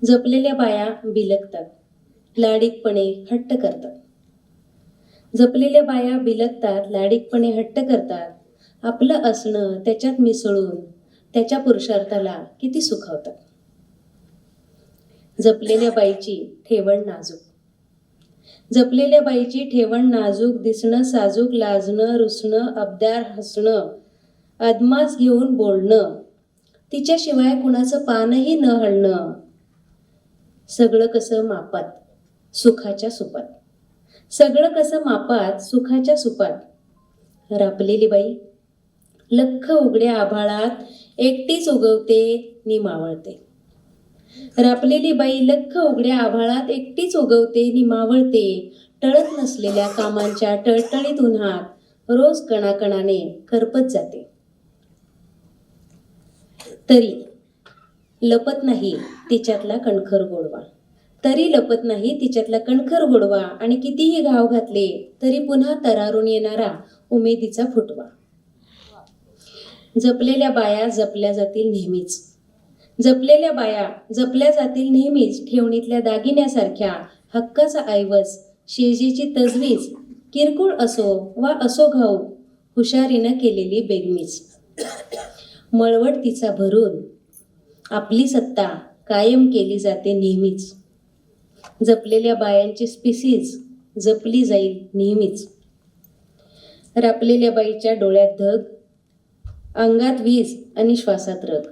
जपलेल्या बाया बिलकतात, लाडीकपणे हट्ट करतात. जपलेल्या बाया बिलकतात, लाडीकपणे हट्ट करतात. आपलं असणं त्याच्यात मिसळून त्याच्या पुरुषार्थाला किती सुखावतात. जपलेल्या बाईची ठेवण नाजूक, जपलेल्या बाईची ठेवण नाजूक, दिसणं साजूक, लाजणं रुसणं, अबदार हसणं, अदमास घेऊन बोलणं, तिच्याशिवाय कुणाचं पानही न हलणं. सगळं कसं मापात सुखाच्या सुपात, सगळं कसं मापात सुखाच्या सुपात. रापलेली बाई लख्ख उघड्या आभाळात एकटीच उगवते नि मावळते. रापलेली बाई लख्ख उघड्या आभाळात एकटीच उगवते नि मावळते. टळत नसलेल्या कामांच्या टळटळीत उन्हात रोज कणाकणाने करपत जाते. तरी लपत नाही तिच्यातला कणखर गोडवा, तरी लपत नाही तिच्यातला कणखर गोडवा. आणि कितीही घाव घातले तरी पुन्हा तरारून येणारा उमेदीचा फुटवा. जपलेल्या बाया जपल्या जातील नेहमीच, जपलेल्या बाया जपल्या जातील नेहमीच. ठेवणीतल्या दागिन्यासारख्या हक्काचा ऐवज, शेजीची तजवीज, किरकोळ असो वा असो घाऊ, हुशारीनं केलेली बेगमीच. मळवट तिचा भरून आपली सत्ता कायम केली जाते नेहमीच. जपलेल्या बायांची स्पिसीज जपली जाईल नेहमीच. रापलेल्या बाईच्या डोळ्यात धग, अंगात वीज आणि श्वासात रग.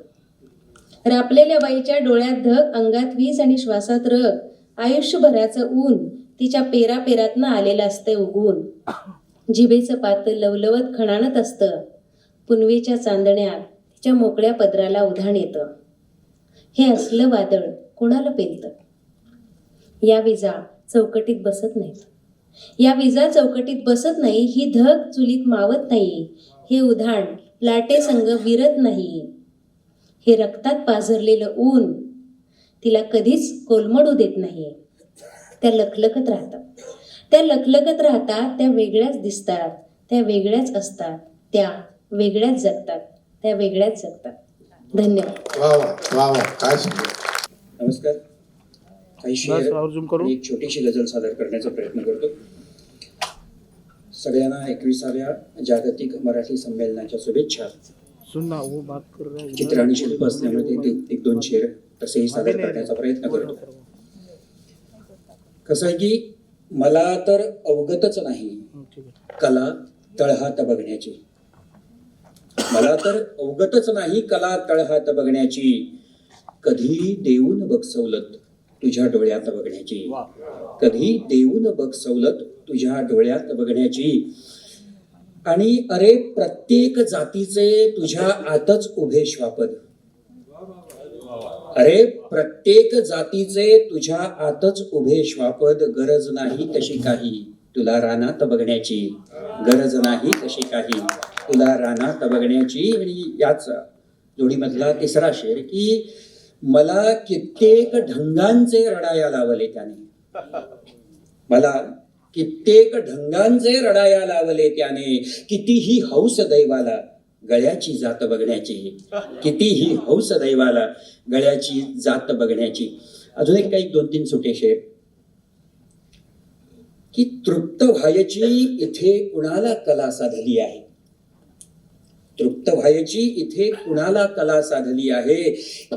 रापलेल्या बाईच्या डोळ्यात धग, अंगात वीज आणि श्वासात रग. आयुष्यभराचं ऊन तिच्या पेरापेरातनं आलेलं असतं उगवून. जिभेचं पातं लवलवत खणाणत असतं. पुनवेच्या चांदण्यात तिच्या मोकळ्या पदराला उधाण येतं. हे असलं वादळ कोणाला पेलतं. या विजा चौकटीत बसत नाहीत, या विजा चौकटीत बसत नाही. ही धग चुलीत मावत नाही, हे उधाण लाटेसंग विरत नाही. हे रक्तात पाझरलेलं ऊन तिला कधीच कोलमडू देत नाही. त्या लखलखत राहतात, त्या लखलखत राहतात. त्या वेगळ्याच दिसतात, त्या वेगळ्याच असतात, त्या वेगळ्याच जगतात, त्या वेगळ्याच जगतात. धन्यवाद. वा वा वा वा, काय नमस्कार. काही शेर एक छोटीशी गझल सादर करण्याचा प्रयत्न करतो. सगळ्यांना 21व्या जागतिक मराठी संमेलनाच्या शुभेच्छा. चित्र आणि शिल्प असल्यामुळे ते एक दोन शेर तसेही सादर करण्याचा प्रयत्न करतो. कसं आहे की मला तर अवगतच नाही कला तळहात बघण्याची, मला तर अवगतच नाही कला तळहात बघण्याची. कधी देऊन बघ सवलत तुझ्या डोळ्यात बघण्याची, कधी देऊन बघ सवलत तुझ्या डोळ्यात बघण्याची. आणि अरे प्रत्येक जातीचे तुझ्या आतच उभे श्वापद, अरे प्रत्येक जातीचे तुझ्या आतच उभे श्वापद. गरज नाही तशी काही तुला रानात बघण्याची, गरज नाही तशी काही तुला रानात बघण्याची. आणि याच जोडीमधला तिसरा शेर की मला कित्येक ढंगांचे रडाया लावले त्याने, मला कित्येक ढंगांचे रडाया लावले त्याने. कितीही हौस दैवाला गळ्याची जात बघण्याची, कितीही हौस दैवाला गळ्याची जात बघण्याची. अजून एक काही 2-3 सुटे शेर की तृप्त व्हायची इथे कुणाला कला साधली आहे, तृप्त व्हायची इथे कुणाला कला साधली आहे,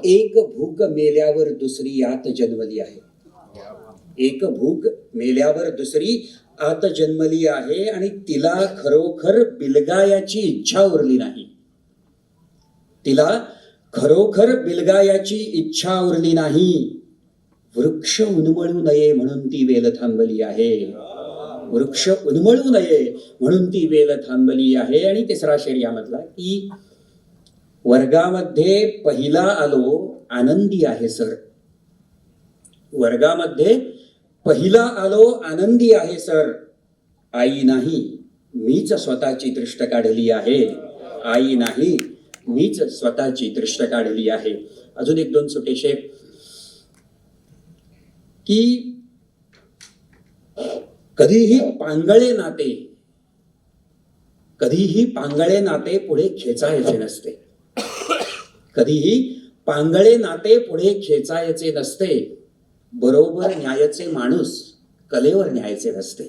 एक भूक मेल्यावर दुसरी आत जन्मली आहे, एक भूक मेल्यावर दुसरी आत जन्मली आहे आणि तिला खरोखर बिलगायाची इच्छा उरली नाही, तिला खरोखर बिलगायाची इच्छा उरली नाही, वृक्ष उन्मळू नये म्हणून ती वेल थांबली आहे, वृक्ष उन्मळू नये म्हणून ती वेल थांबली आहे. आणि तिसरा शेर यामधला की वर्गामध्ये पहिला आलो आनंदी आहे सर, वर्गामध्ये पहिला आलो आनंदी आहे सर, आई नाही मीच स्वतःची दृष्ट काढली आहे, आई नाही मीच स्वतःची दृष्ट काढली आहे. अजून 1-2 सुटे शेर की कधीही पांगळे नाते, कधीही पांगळे नाते पुढे खेचायचे नसते, कधीही पांगळे नाते पुढे खेचायचे नसते, बरोबर न्यायाचे माणूस कलेवर न्यायाचे नसते,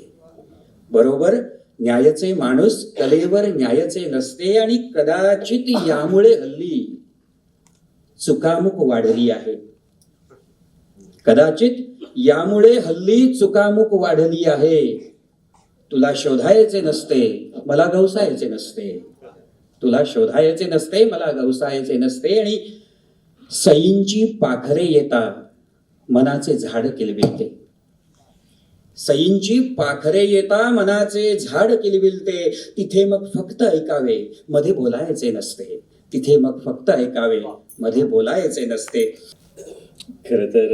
बरोबर न्यायाचे माणूस कलेवर न्यायाचे नसते. आणि कदाचित यामुळे हल्ली चुकामुक वाढली आहे, कदाचित यामुळे हल्ली चुकामुक वाढली आहे. तुला शोधायचे नसते मला गवसायचे नसते, तुला शोधायचे नसते मला गवसायचे नसते. आणि सईंची पाखरे येता मनाचे झाड किलबिलते, सईंची पाखरे येता मनाचे झाड किलबिलते. तिथे मग फक्त ऐकावे मध्ये बोलायचे नसते, तिथे मग फक्त ऐकावे मध्ये बोलायचे नसते. खर तर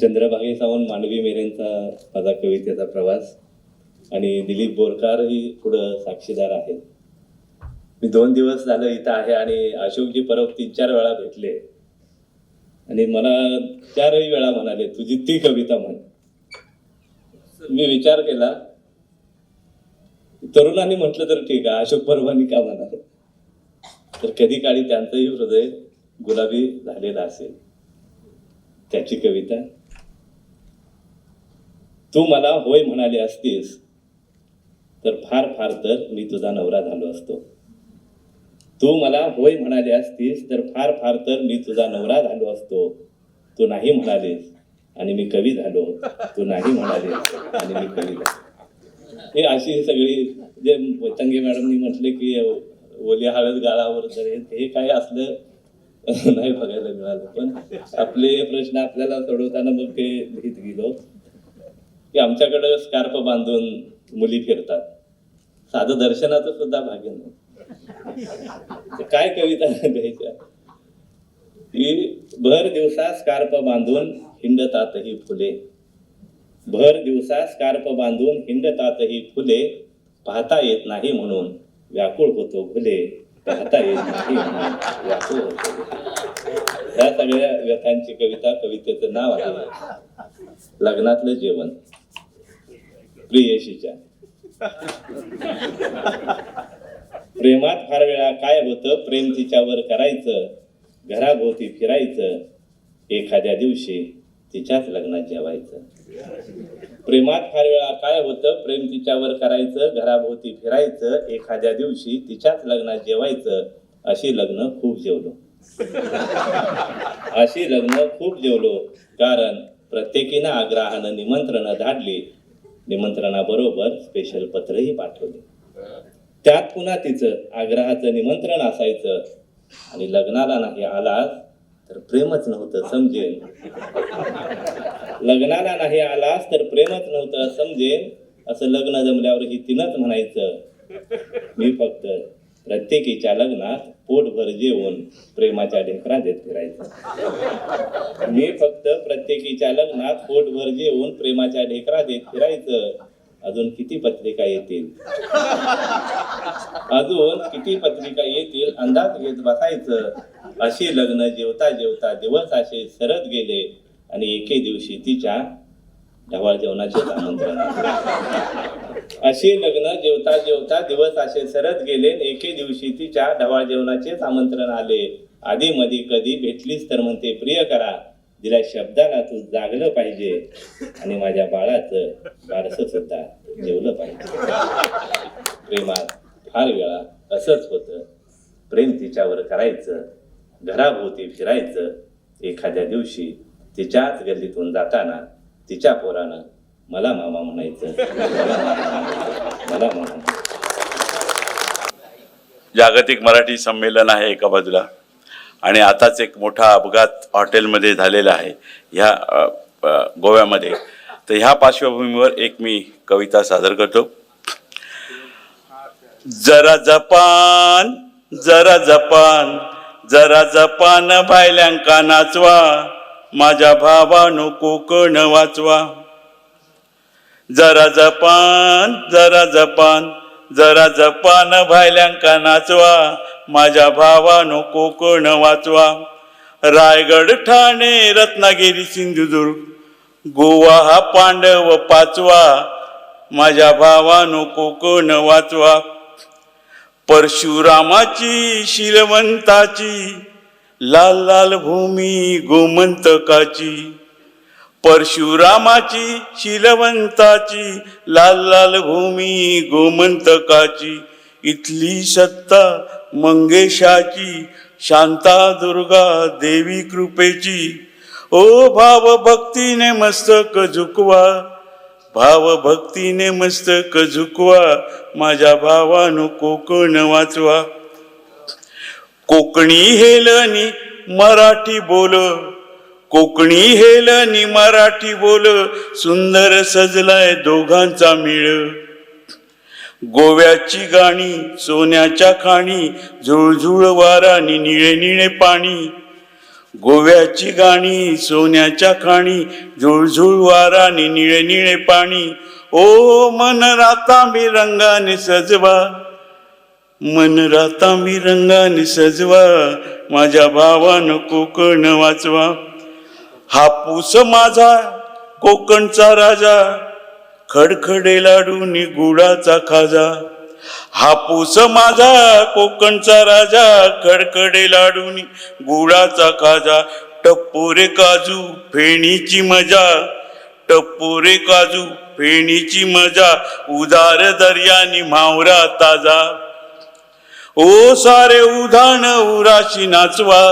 चंद्रभागे सावंत मांडवी मेरेंचा माझा कवितेचा प्रवास आणि दिलीप बोरकारही पुढं साक्षीदार आहेत. मी 2 दिवस झालं इथं आहे आणि अशोकजी परब 3-4 वेळा भेटले आणि मला 4ही वेळा म्हणाले तुझी ती कविता म्हण. मी विचार केला तरुणांनी म्हटलं तर ठीक आहे, अशोक परबांनी का म्हणाले, तर कधी काळी त्यांचंही हृदय गुलाबी झालेलं असेल. त्याची कविता, तू मला होय म्हणाले असतीस तर फार फार तर मी तुझा नवरा झालो असतो, तू मला होय म्हणाले असतीस तर फार फार तर मी तुझा नवरा झालो असतो. तू नाही म्हणालेस आणि मी कवी झालो, तू नाही म्हणालेस आणि मी कवी झालो. हे अशी सगळी जे तंगे मॅडमनी म्हटले की ओली हळद गाळावर तर हे काय असलं नाही बघायला मिळालं. पण आपले प्रश्न आपल्याला सोडवताना मग ते लिहित गेलो की आमच्याकडं स्कार्फ बांधून मुली फिरतात, साधं दर्शनाचं सुद्धा भाग्य नाही. काय कविता द्यायच्या की भर दिवसा स्कार्फ बांधून हिंडतातही फुले, भर दिवसा स्कार्फ बांधून हिंडतातही फुले, पाहता येत नाही म्हणून व्याकुळ होतो फुले, पाहता येत नाही म्हणून व्याकुळ होतो. या सगळ्या व्यथांची कविता, कवितेचं नाव आहे लग्नातलं जेवण. प्रियशीच्या प्रेमात फार वेळा काय होतं, प्रेम तिच्यावर करायचं, घराभोवती फिरायचं, एखाद्या दिवशी तिच्याच लग्नात जेवायचं. प्रेमात फार वेळा काय होतं, प्रेम तिच्यावर करायचं, घराभोवती फिरायचं, एखाद्या दिवशी तिच्याच लग्नात जेवायचं. अशी लग्न खूप जेवलो, अशी लग्न खूप जेवलो, कारण प्रत्येकीनं आग्रहानं निमंत्रणं धाडली, निमंत्रणाबरोबर स्पेशल पत्रही पाठवले. त्यात पुन्हा तिचं आग्रहाचं निमंत्रण असायचं आणि लग्नाला नाही आलास तर प्रेमच नव्हतं समजेल, लग्नाला नाही आलास तर प्रेमच नव्हतं समजेल. असं लग्न जमल्यावरही तिनंच म्हणायचं, मी फक्त प्रत्येकीच्या लग्नात पोटभर जेवून प्रेमाच्या ढेकरा देत फिरायचं, मी फक्त प्रत्येकीच्या लग्नात पोटभर जेवून प्रेमाच्या ढेकरा देत फिरायचं. अजून किती पत्रिका येतील, अजून किती पत्रिका येतील अंदाज घेत बसायचं. अशी लग्न जेवता जेवता दिवस असे सरत गेले आणि एके दिवशी तिच्या ढवाळ जेवणाचे आमंत्रण. अशी लग्न जेवता जेवता दिवस असे सरत गेले, एके दिवशी तिच्या ढवाळ जेवणाचेच आमंत्रण आले. आधी मधी कधी भेटलीस तर म्हणते प्रिय करा, दिल्या शब्दाला तू जागलं पाहिजे आणि माझ्या बाळाचं बारसं सुद्धा जेवलं पाहिजे. प्रेमात फार वेळा असंच होतं. प्रेम तिच्यावर करायचं, घराभोवती फिरायचं. एखाद्या दिवशी तिच्याच गल्लीतून जाताना तिच्या पोरानं मला मामा म्हणायचं, मला मामा. जागतिक मराठी संमेलन आहे एका बाजूला आणि आताच एक मोठा अपघात हॉटेलमध्ये झालेला आहे ह्या गोव्यामध्ये. तर ह्या पार्श्वभूमीवर एक मी कविता सादर करतो. जरा जपान जरा जपान जरा जपान भायल्यांका नाचवा, माझ्या भावानो कोकण वाचवा. जरा जपान जरा जपान जरा जपान भायल्यांका नाचवा, माझ्या भावानो कोकण वाचवा. रायगड ठाणे रत्नागिरी सिंधुदुर्ग गोवा हा पांडव पाचवा, माझ्या भावानो कोकण वाचवा. परशुरामाची शीलवंताची लाल लाल भूमी गोमंतकाची, परशुरामाची शीलवंताची लाल लाल भूमी गोमंतकाची. इथली सत्ता मंगेशाची, शांता दुर्गा देवी कृपेची. ओ भाव भक्तीने मस्तक झुकवा, भाव भक्तीने मस्तक झुकवा, माझ्या भावानो कोकण वाचवा. कोकणी हेलनी मराठी बोल, कोकणी हेलनी मराठी बोल, सुंदर सजलाय दोघांचा मेळ. गोव्याची गाणी सोन्याच्या खाणी, झुळझुळ वारानी निळे निळे पाणी. गोव्याची गाणी सोन्याच्या खाणी, झुळझुळ वारानी निळे निळे पाणी. ओ मन रातांबी रंगाने सजवा, मन रातांबी रंगाने सजवा, माझ्या भावानं कोकण वाचवा. हापूस माझा कोकणचा राजा, खडखडे लाडूनी गुळाचा खाजा. हापूस माझा कोकणचा राजा, खडखडे लाडूनी गुळाचा खाजा. टप्पोरे काजू फेणीची मजा, टप्पोरे काजू फेणीची मजा, उदार दर्यानी म्हावरा ताजा. ओ सारे उधाण उराशी नाचवा,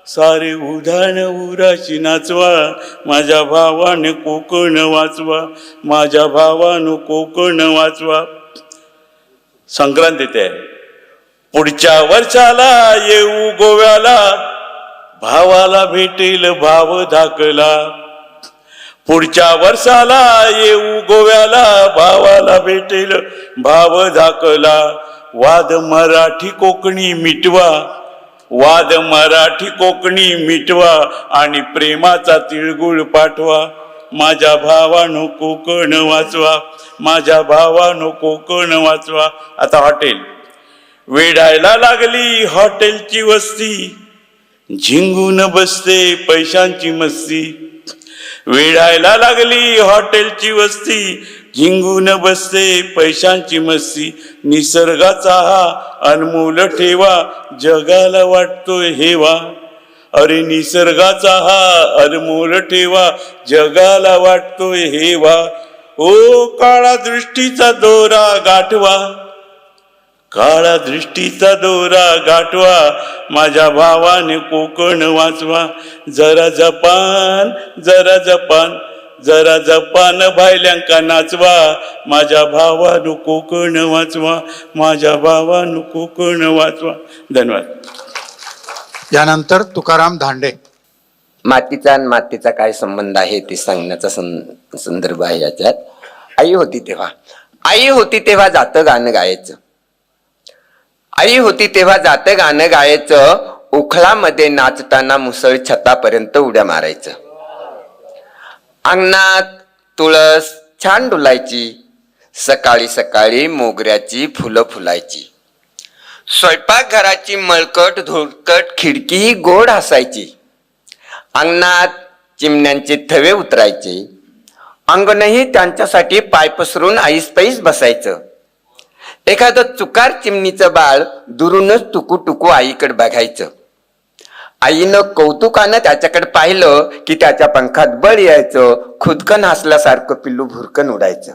सारे उधाण उराशी नाचवा, माझ्या भावाने कोकण वाचवा, माझ्या भावानं कोकण वाचवा. संक्रांत येते, पुढच्या वर्षाला येऊ गोव्याला, भावाला भेटेल भाव धाकला. पुढच्या वर्षाला येऊ गोव्याला, भावाला भेटेल भाव धाकला. वाद मराठी कोकणी मिटवा, वाद मराठी कोकणी मिटवा, आणि प्रेमाचा तिळगुळ पाठवा, माझ्या भावानो कोकण वाचवा, माझ्या भावानो कोकण वाचवा. आता हॉटेल. वेडायला लागली हॉटेलची वस्ती, झिंगून बसते पैशांची मस्ती. वेडायला लागली हॉटेलची वस्ती, झिंगून बसते पैशांची मस्ती. निसर्गाचा हा अनमोल ठेवा, जगाला वाटतोय हेवा. अरे निसर्गाचा हा अनमोल ठेवा, जगाला वाटतोय हेवा. ओ काळा दृष्टीचा दोरा गाठवा, काळा दृष्टीचा दोरा गाठवा, माझ्या भावाने कोकण वाचवा. जरा जपान जरा जपान जरा जपान भायल्यांका नाचवा, माझ्या भावानं कोकण वाचवा, माझ्या भावानं कोकण वाचवा. धन्यवाद. यानंतर तुकाराम धांडे. मातीचा आणि मातीचा काय संबंध आहे ते सांगण्याचा संदर्भ आहे याच्यात. आई होती तेव्हा, आई होती तेव्हा जातं गाणं गायचं, आई होती तेव्हा जातं गाणं गायचं. उखळामध्ये नाचताना मुसळ छतापर्यंत उड्या मारायचं. अंगणात तुळस छान डुलायची, सकाळी सकाळी मोगऱ्याची फुलं फुलायची. स्वयंपाकघराची मळकट धुळकट खिडकी गोड हसायची. अंगणात चिमण्यांचे थवे उतरायचे. अंगणही त्यांच्यासाठी पाय पसरून ऐस पैस बसायचं. एखादं चुकार चिमणीचं बाळ दुरूनच टुकू टुकू आईकडे बघायचं. आईनं कौतुकानं त्याच्याकडे पाहिलं की त्याच्या पंखात बळ यायचं, खुदकन हसल्यासारखं पिल्लू भुरकन उडायचं.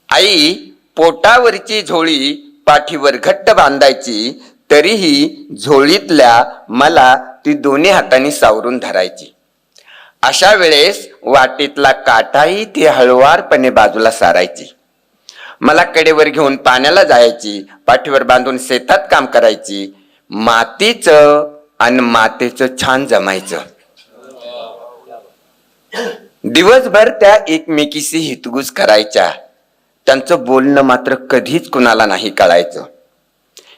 आई पोटावरची झोळी पाठीवर घट्ट बांधायची, तरीही झोळीतल्या मला ती दोन्ही हातांनी सावरून धरायची. अशा वेळेस वाटेतला काटाही ती हळुवारपणे बाजूला सारायची. मला कडेवर घेऊन पाण्याला जायची, पाठीवर बांधून शेतात काम करायची. मातीचं आणि मातेचं छान जमायचं. दिवसभर त्या एकमेकीशी हितगुज करायच्या. त्यांचं बोलणं मात्र कधीच कुणाला नाही कळायचं.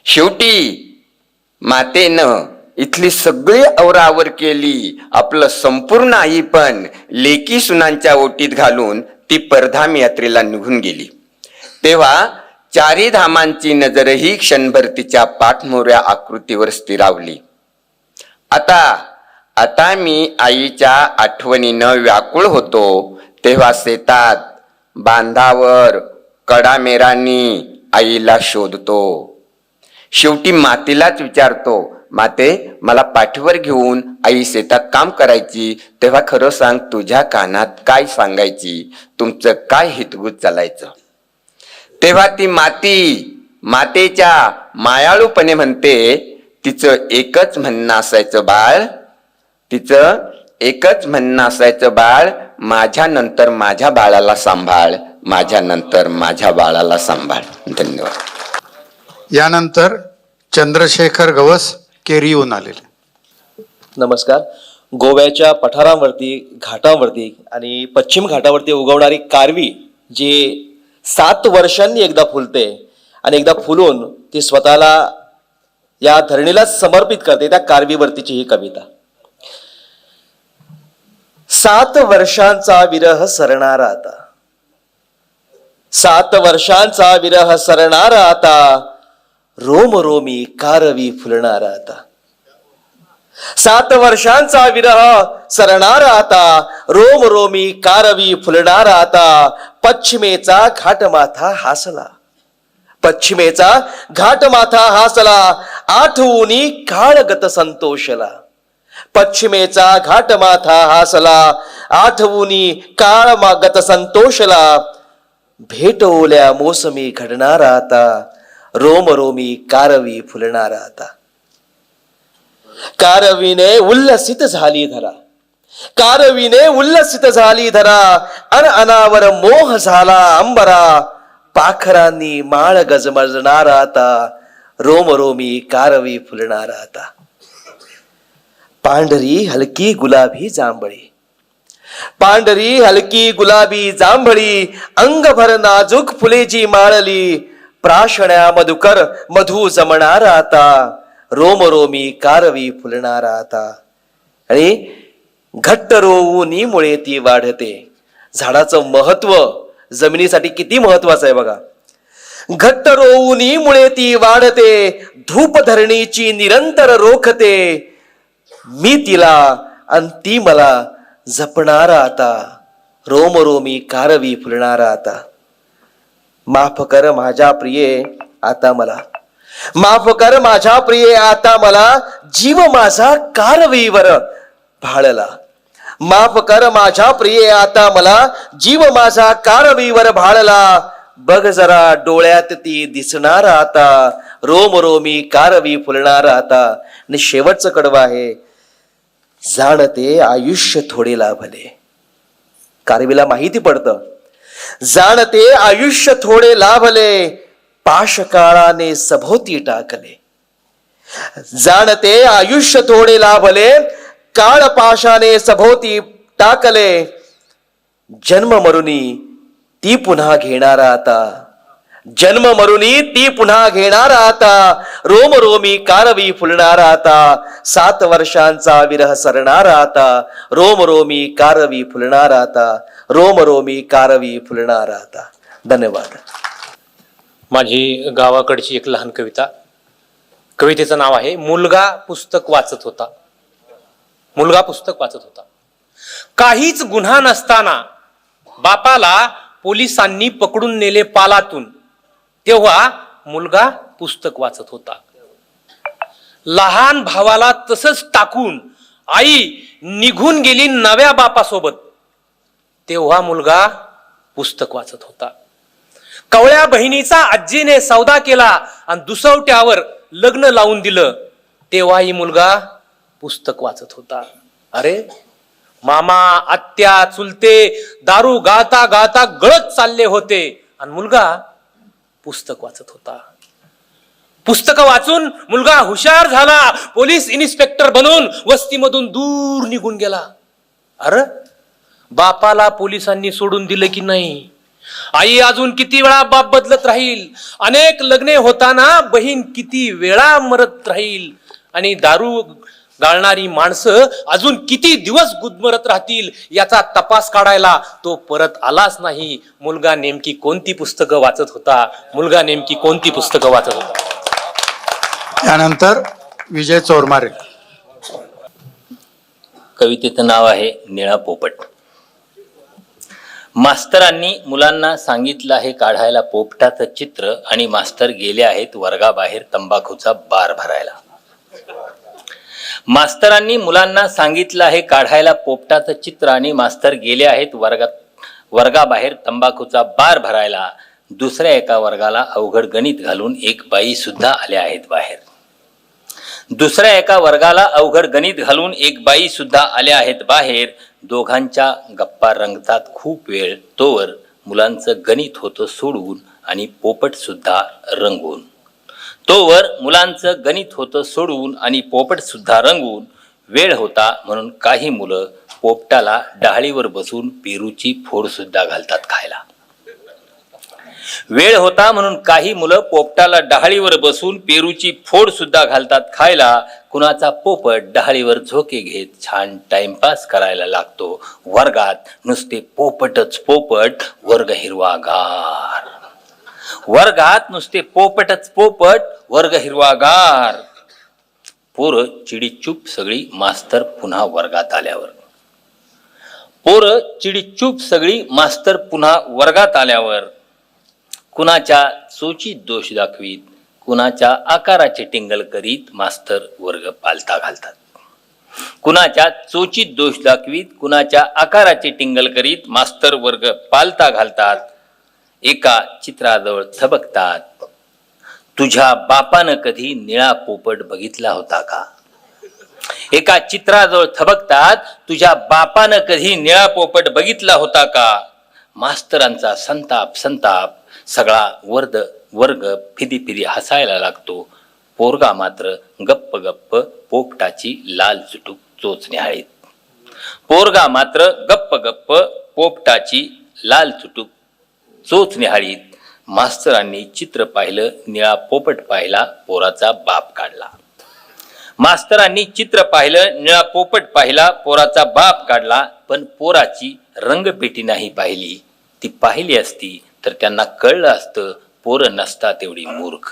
शेवटी मातेनं इथली सगळी आवरावर केली. आपलं संपूर्ण आई पण लेकी सुनांच्या ओटीत घालून ती परधाम यात्रेला निघून गेली. तेव्हा चारी धामांची नजरही क्षणभर तिच्या पाठमोऱ्या आकृतीवर स्थिरावली. आता मी आईच्या आठवणीनं व्याकुळ होतो. तेव्हा शेतात बांधावर कडामेरांनी आईला शोधतो. शेवटी मातेलाच विचारतो, माते मला पाठीवर घेऊन आई शेतात काम करायची, तेव्हा खरं सांग तुझ्या कानात काय सांगायची, तुमचं काय हितगुज चालायचं. तेव्हा ती मातेच्या मायाळूपणे म्हणते, तिचं एकच म्हणणं असायचं बाळ, माझ्या नंतर माझ्या बाळाला सांभाळ, माझ्या नंतर माझ्या बाळाला सांभाळ. धन्यवाद. यानंतर चंद्रशेखर गवस केरीहून आलेले. नमस्कार. गोव्याच्या पठारांवरती, घाटांवरती आणि पश्चिम घाटावरती उगवणारी कारवी जी 7 वर्षांनी एकदा फुलते आणि एकदा फुलून ती स्वतःला या धरणीला समर्पित करते, त्या कारवीवरतीची ही कविता. 7 वर्षांचा विरह सरणारा आता, 7 वर्षांचा विरह सरणारा आता, रोमरोमी कारवी फुलणारा आता. 7 वर्षांचा विरह सरणारा आता, रोमरोमी कारवी फुलणारा आता. पश्चिमेचा घाटमाथा हासला, पश्चिमेचा घाटमाथा हासला, आठवूनी काळगत संतोषला. पश्चिमेचा घाटमाथा हासला, आठवूनी काळगत संतोषला. भेटवल्या मोसमी घडणारा आता, रोमरोमी कारवी फुलणारा आता. कारवीने उल्लसित झाली धरा, कारवीने उल्लसित झाली धरा, अनावर मोह झाला अंबरा. पाखरांनी माळ गजमजणारा आता, रोमरोमी कारवी फुलणारा आता. पांढरी हलकी गुलाबी जांभळी, पांढरी हलकी गुलाबी जांभळी, अंगभर नाजूक फुले जी माळली. प्राशण्या मधुकर मधु जमणारा आता, रोमरोमी कारवी फुलणारा आता. आणि घट्ट रोवूनी मुळे ती वाढते. झाडाचं महत्व जमिनीसाठी किती महत्वाचं आहे बघा. घट्ट रोवूनी मुळे ती वाढते, धूप धरणीची निरंतर रोखते. मी तिला आणि ती मला जपणारा आता, रोमरोमी कारवी फुलणारा आता. माफ कर माझ्या प्रिये आता मला, माफ कर माझ्या प्रिये आता मला, जीव माझा कारवीवर भाळला. माफ कर माझ्या प्रिये आता मला, जीव माझा कारवीवर भाळला. बघ जरा डोळ्यात ती दिसणारा आता, रोमरोमी कारवी फुलणारा आता. आणि शेवटचं कडवं आहे, जाणते आयुष्य थोडे लाभले. कारवीला माहिती पडतं, जाणते आयुष्य थोडे लाभले, पाशकाळाने सभोवती टाकले. जाणते आयुष्य थोडे लाभले, काळ पाशाने सभोवती टाकले. जन्म मरुनी ती पुन्हा घेणारा आता, जन्म मरुनी ती पुन्हा घेणारा आता, रोमरोमी कारवी फुलणारा आता. 7 वर्षांचा विरह सरणारा आता, रोमरोमी कारवी फुलणारा आता, रोमरोमी कारवी फुलणारा आता. धन्यवाद. माझी गावाकडची एक लहान कविता. कवितेचं नाव आहे मुलगा पुस्तक वाचत होता. मुलगा पुस्तक वाचत होता. काहीच गुन्हा नसताना बापाला पोलिसांनी पकडून नेले पालातून, तेव्हा मुलगा पुस्तक वाचत होता. लहान भावाला तसंच टाकून आई निघून गेली नव्या बापासोबत. तेव्हा मुलगा पुस्तक वाचत होता. कवळ्या बहिणीचा आजीने सौदा केला आणि दुसवट्यावर लग्न लावून दिलं. तेव्हाही मुलगा पुस्तक वाचत होता. अरे मामा आत्या चुलते दारू गाळता गाळता गळत चालले होते आणि मुलगा पुस्तक वाचत होता. पुस्तक वाचून मुलगा हुशार झाला. पोलीस इन्स्पेक्टर बनून वस्तीमधून दूर निघून गेला. अरे बापाला पोलिसांनी सोडून दिलं की नाही? आई अजून किती वेळा बाप बदलत राहील? अनेक लग्ने होताना बहीण किती वेळा मरत राहील? आणि दारू गाळणारी माणसं अजून किती दिवस गुदमरत राहतील याचा तपास काढायला तो परत आलाच नाही. मुलगा नेमकी कोणती पुस्तकं वाचत होता? मुलगा नेमकी कोणती पुस्तकं वाचत होता? त्यानंतर विजय चोरमारे. कवितेचं नाव आहे निळा पोपट. मास्तरांनी मुलांना सांगितलं आहे काढायला पोपटाचं चित्र आणि मास्तर गेले आहेत वर्गाबाहेर तंबाखूचा बार भरायला. मास्तरांनी मुलांना सांगितलं आहे काढायला पोपटाचं चित्र आणि मास्तर गेले आहेत वर्गाबाहेर तंबाखूचा बार भरायला. दुसऱ्या एका वर्गाला अवघड गणित घालून एक बाई सुद्धा आल्या आहेत बाहेर. दुसऱ्या एका वर्गाला अवघड गणित घालून एक बाई सुद्धा आल्या आहेत बाहेर. दोघांच्या गप्पा रंगतात खूप वेळ. तोवर मुलांचं गणित होतं सोडवून आणि पोपट सुद्धा रंगवून. तोवर मुलांचं गणित होतं सोडवून आणि पोपट सुद्धा रंगवून. वेळ होता म्हणून काही मुलं पोपटाला डहाळीवर बसून पेरूची फोड सुद्धा घालतात खायला. वेळ होता म्हणून काही मुलं पोपटाला डहाळीवर बसून पेरूची फोड सुद्धा घालतात खायला. कुणाचा पोपट डहाळीवर झोके घेत छान टाइमपास करायला लागतो. वर्गात नुसते पोपटच पोपट, वर्ग हिरवागार. वर्गात नुसते पोपटच पोपट, वर्ग हिरवागार. पोरं चिडीचूप सगळी मास्तर पुन्हा वर्गात आल्यावर. पोरं चिडीचूप सगळी मास्तर पुन्हा वर्गात आल्यावर. कुणाच्या चोचीत दोष दाखवीत, कुणाच्या आकाराचे टिंगल करीत मास्तर वर्ग पालता घालतात. कुणाच्या चोचीत दोष दाखवीत, कुणाच्या आकाराचे टिंगल करीत मास्तर वर्ग पालता घालतात. एका चित्राजवळ थबकतात. तुझ्या बापानं कधी निळा पोपट बघितला होता का? एका चित्राजवळ थबकतात. तुझ्या बापानं कधी निळा पोपट बघितला होता का? मास्तरांचा संताप संताप. सगळा वर्ग फिदी फिदी हसायला लागतो. पोरगा मात्र गप्प गप्प पोपटाची लाल चुटूक चोच न्याहाळीत. पोरगा मात्र गप्प गप्प पोपटाची लाल चुटूक चोच न्याहाळीत. मास्तरांनी चित्र पाहिलं, निळा पोपट पाहिला, पोराचा बाप काढला. मास्तरांनी चित्र पाहिलं, निळा पोपट पाहिला, पोराचा बाप काढला. पण पोराची रंगपेटी नाही पाहिली. ती पाहिली असती तर त्यांना कळलं असतं पोरं नसता तेवढी मूर्ख.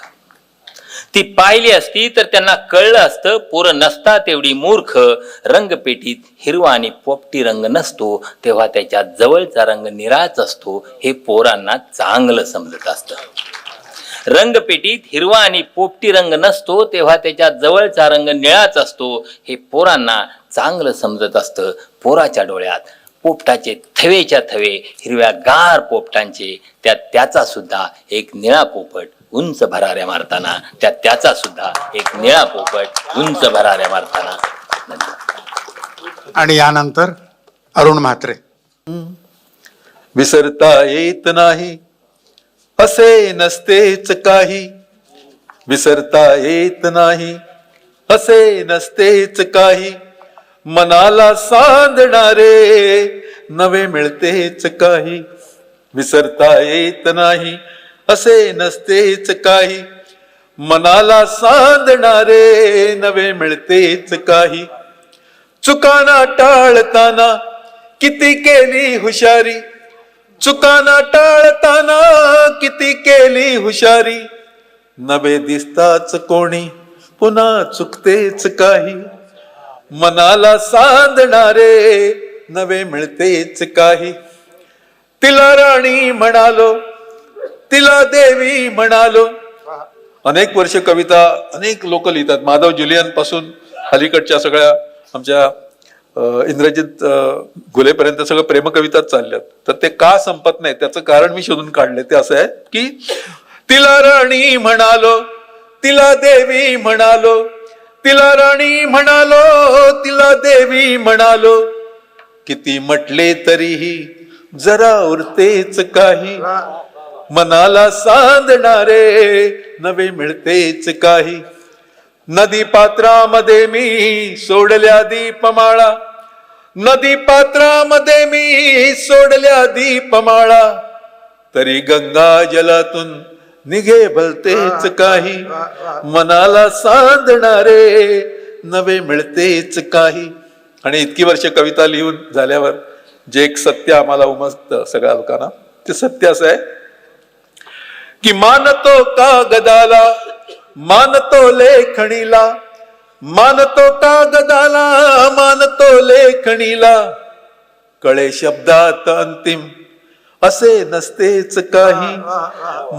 ती पाहिली असती तर त्यांना कळलं असतं पोरं नसता तेवढी मूर्ख. रंगपेटीत हिरवा आणि पोपटी रंग नसतो तेव्हा त्याच्या जवळचा रंग निळाच असतो हे पोरांना चांगलं समजत असतं. रंगपेटीत हिरवा आणि पोपटी रंग नसतो तेव्हा त्याच्या जवळचा रंग निळाच असतो हे पोरांना चांगलं समजत असतं. पोराच्या डोळ्यात पोपटाचे थवेच्या थवे हिरव्या गार पोपटांचे. त्याचा सुद्धा एक निळा पोपट उंच भराऱ्या मारताना. त्याचा सुद्धा एक निळा पोपट उंच भराऱ्या मारताना. आणि यानंतर अरुण म्हात्रे. विसरता येत नाही असे नसतेच काही. विसरता येत नाही असे नसतेच काही. मनाला सांधणारे नवे मिळतेच काही. विसरता येत नाही असे नसतेच काही. मनाला सांधणारे नवे मिळतेच काही. चुकाना टाळताना किती केली हुशारी. चुकाना टाळताना किती केली हुशारी. नवे दिसताच कोणी पुन्हा चुकतेच काही. मनाला सांधणारे नवे मिळतेच काही. तिला राणी म्हणालो, तिला देवी म्हणालो, अनेक वर्ष कविता अनेक लोक लिहितात. माधव जुलियन पासून अलीकडच्या सगळ्या आमच्या इंद्रजित घुलेपर्यंत सगळं प्रेमकविताच चालल्यात. तर ते का संपत नाही त्याचं कारण मी शोधून काढले. ते असं आहे की तिला राणी म्हणालो, तिला देवी म्हणालो, तिला राणी म्हणालो, तिला देवी म्हणालो, किती म्हटले तरीही जरा उरतेच काही, मनाला सांधणारे नवे मिळतेच काही. नदी पात्रामध्ये मी सोडल्या दीपमाळा, नदी पात्रामध्ये मी सोडल्या दीपमाळा, तरी गंगा जलातून निघे भलतेच काही, मनाला सांधणारे नवे मिळतेच काही. आणि इतकी वर्ष कविता लिहून झाल्यावर जे एक सत्य आम्हाला उमजतं सगळ्या लोकांना, ते सत्य असं आहे की मानतो कागदाला, मानतो लेखणीला, मानतो कागदाला, मानतो लेखणीला, कळे शब्दात अंतिम असे नसतेच काही,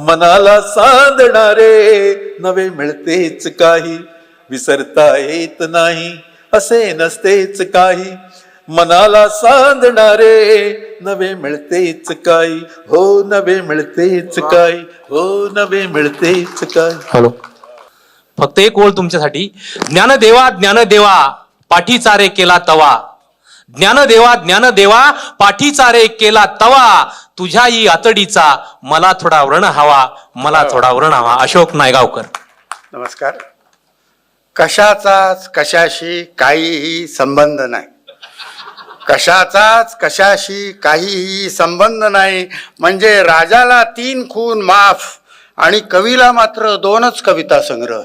मनाला सांधणारे नवे मिळतेच काही, विसरता येत नाही असे नसतेच काही, मनाला सांधणारे नवे मिळतेच काही, हो नवे मिळतेच काही, हो नवे मिळतेच काही. हॅलो, फक्त एक ओळ तुमच्यासाठी. ज्ञानदेवा ज्ञानदेवा पाठीचा रे केला तवा, ज्ञानदेवा ज्ञानदेवा पाठीचा रे केला तवा, तुझ्या ही आतडीचा मला थोडा व्रण हवा, मला थोडा व्रण हवा. अशोक नायगावकर. नमस्कार. कशाचाच कशाशी काहीही संबंध नाही, कशाचाच कशाशी काहीही संबंध नाही. म्हणजे राजाला 3 खून माफ आणि कवीला मात्र 2च कविता संग्रह.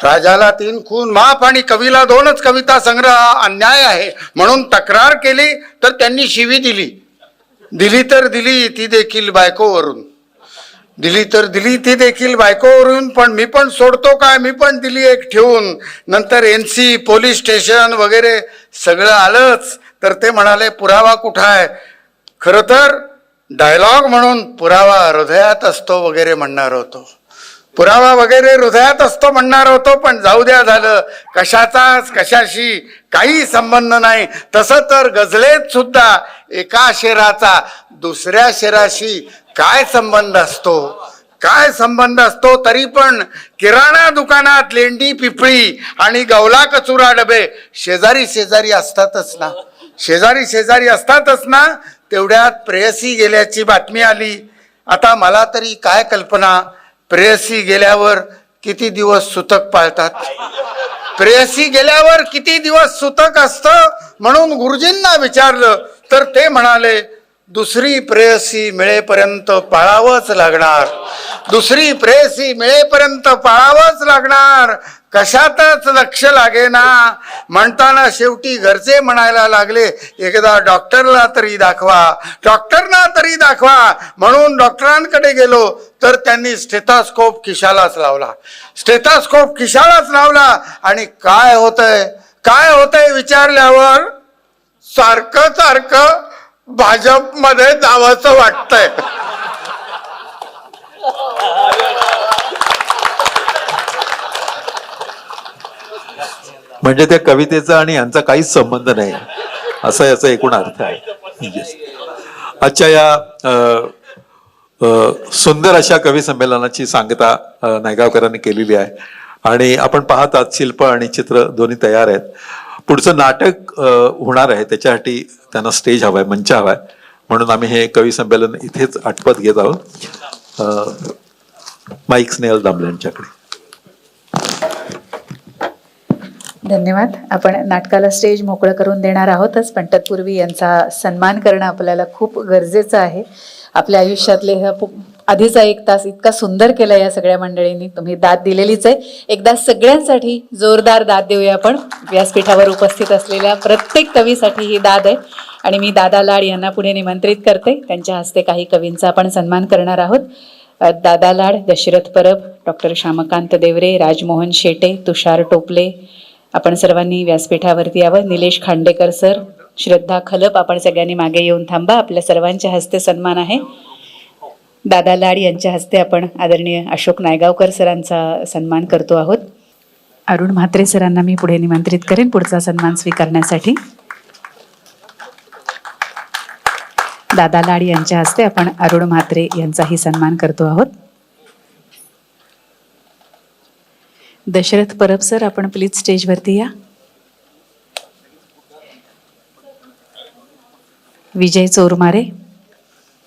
राजाला 3 खून माफ आणि कवीला 2च कविता संग्रह हा अन्याय आहे म्हणून तक्रार केली तर त्यांनी शिवी दिली. दिली तर दिली ती देखील बायकोवरून, दिली तर दिली ती देखील बायकोवरून. पण मी पण सोडतो काय, मी पण दिली एक ठेवून. नंतर NC पोलीस स्टेशन वगैरे सगळं आलंच तर ते म्हणाले पुरावा कुठं आहे. खरं तर डायलॉग म्हणून पुरावा हृदयात असतो वगैरे म्हणणार होतो, पुरावा वगैरे हृदयात असतो म्हणणार होतो. पण जाऊ द्या, झालं. कशाचाच कशाशी काही संबंध नाही. तसं तर गझलेत सुद्धा एका शेराचा दुसऱ्या शेराशी काय संबंध असतो, काय संबंध असतो. तरी पण किराणा दुकानात लेंडी पिपळी आणि गवला कचुरा डबे शेजारी शेजारी असतातच ना, शेजारी शेजारी असतातच ना. तेवढ्यात प्रेयसी गेल्याची बातमी आली. आता मला तरी काय कल्पना, प्रेयसी गेल्यावर किती दिवस सुतक पाळतात, प्रेयसी गेल्यावर किती दिवस सुतक असतं. म्हणून गुरुजींना विचारलं तर ते म्हणाले दुसरी प्रेयसी मिळेपर्यंत पाळावंच लागणार, दुसरी प्रेयसी मिळेपर्यंत पाळावंच लागणार. कशातच लक्ष लागेना. म्हणताना शेवटी घरचे म्हणायला लागले एकदा डॉक्टरला तरी दाखवा, डॉक्टरना तरी दाखवा. म्हणून डॉक्टरांकडे गेलो तर त्यांनी स्टेथोस्कोप खिशालाच लावला, स्टेथोस्कोप खिशालाच लावला. आणि काय होतंय विचारल्यावर सारखं सारखं भाजपमध्ये जावंसं वाटतंय. म्हणजे त्या कवितेचा आणि यांचा काहीच संबंध नाही असा याचा एकूण अर्थ आहे. आजच्या या सुंदर अशा कवी संमेलनाची सांगता नायगावकरांनी केलेली आहे आणि आपण पाहत आहात शिल्प आणि चित्र दोन्ही तयार आहेत. पुढचं नाटक होणार आहे, त्याच्यासाठी त्यांना स्टेज हवाय, मंच हवाय. म्हणून आम्ही हे कवी संमेलन इथेच आटपत घेत आहोत. माईक स्नेहल दामले यांच्याकडे. धन्यवाद. आपण नाटकाला स्टेज मोकळं करून देणार आहोतच, पण तत्पूर्वी यांचा सन्मान करणं आपल्याला खूप गरजेचं आहे. आपल्या आयुष्यातले हा आधीचा 1 तास इतका सुंदर केला या सगळ्या मंडळींनी, तुम्ही दाद दिलेलीच आहे. एकदा सगळ्यांसाठी जोरदार दाद देऊया आपण. व्यासपीठावर उपस्थित असलेल्या प्रत्येक कवीसाठी ही दाद आहे आणि मी दादा लाड यांना पुढे निमंत्रित करते. त्यांच्या हस्ते काही कवींचा आपण सन्मान करणार आहोत. दादा लाड, दशरथ परब, डॉक्टर श्यामकांत देवरे, राजमोहन शेटे, तुषार टोपले, आपण सर्वांनी व्यासपीठावरती यावं. निलेश खांडेकर सर, श्रद्धा खलप, आपण सगळ्यांनी मागे येऊन थांबा. आपल्या सर्वांच्या हस्ते सन्मान आहे. दादा लाड यांच्या हस्ते आपण आदरणीय अशोक नायगावकर सरांचा सन्मान करतो आहोत. अरुण म्हात्रे सरांना मी पुढे निमंत्रित करेन पुढचा सन्मान स्वीकारण्यासाठी. दादा लाड यांच्या हस्ते आपण अरुण म्हात्रे यांचाही सन्मान करतो आहोत. दशरथ परब सर, आपण प्लीज स्टेजवरती या. विजय चोरमारे,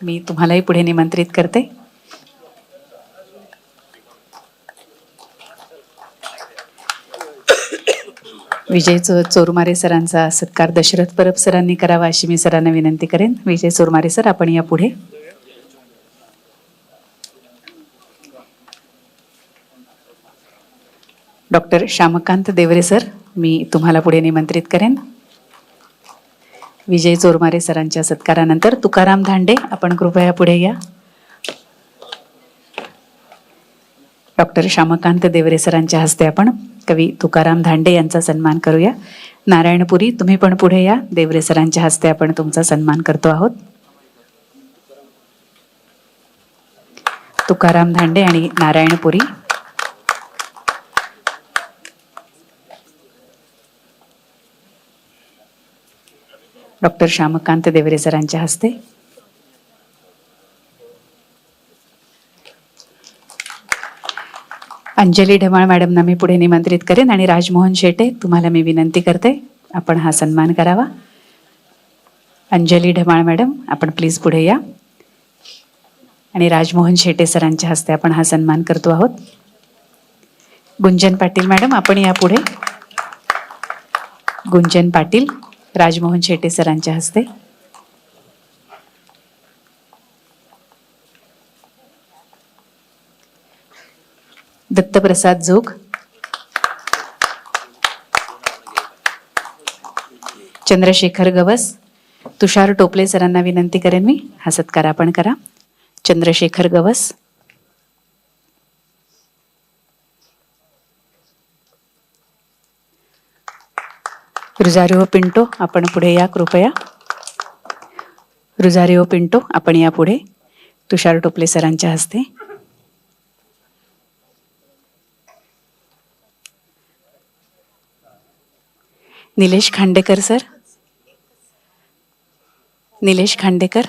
मी तुम्हालाही पुढे निमंत्रित करते. विजय चोरमारे सरांचा सत्कार दशरथ परब सरांनी करावा अशी मी सरांना विनंती करेन. विजय चोरमारे सर, आपण या पुढे. डॉक्टर श्यामकांत देवरे सर, मी तुम्हाला पुढे निमंत्रित करेन. विजय चोरमारे सरांच्या सत्कारानंतर तुकाराम धांडे, आपण कृपया पुढे या. डॉक्टर श्यामकांत देवरे सरांच्या हस्ते आपण कवी तुकाराम धांडे यांचा सन्मान करूया. नारायणपुरी, तुम्ही पण पुढे या. देवरे सरांच्या हस्ते आपण तुमचा सन्मान करतो आहोत. तुकाराम धांडे आणि नारायणपुरी. डॉक्टर श्यामकांत देवरे सरांच्या हस्ते. अंजली ढमाळ मॅडमना मी पुढे निमंत्रित करेन आणि राजमोहन शेटे, तुम्हाला मी विनंती करते आपण हा सन्मान करावा. अंजली ढमाळ मॅडम, आपण प्लीज पुढे या. आणि राजमोहन शेटे सरांच्या हस्ते आपण हा सन्मान करतो आहोत. गुंजन पाटील मॅडम, आपण या पुढे. गुंजन पाटील, राजमोहन शेटे सरांच्या हस्ते. दत्तप्रसाद जोग, चंद्रशेखर गवस, तुषार टोपले सरांना विनंती करेन मी हा सत्कार आपण करा. चंद्रशेखर गवस. रुजारिओ पिंटो, आपण पुढे या कृपया. रुजारिओ पिंटो, आपण या पुढे. तुषार टोपले सरांच्या हस्ते. निलेश खांडेकर सर, निलेश खांडेकर,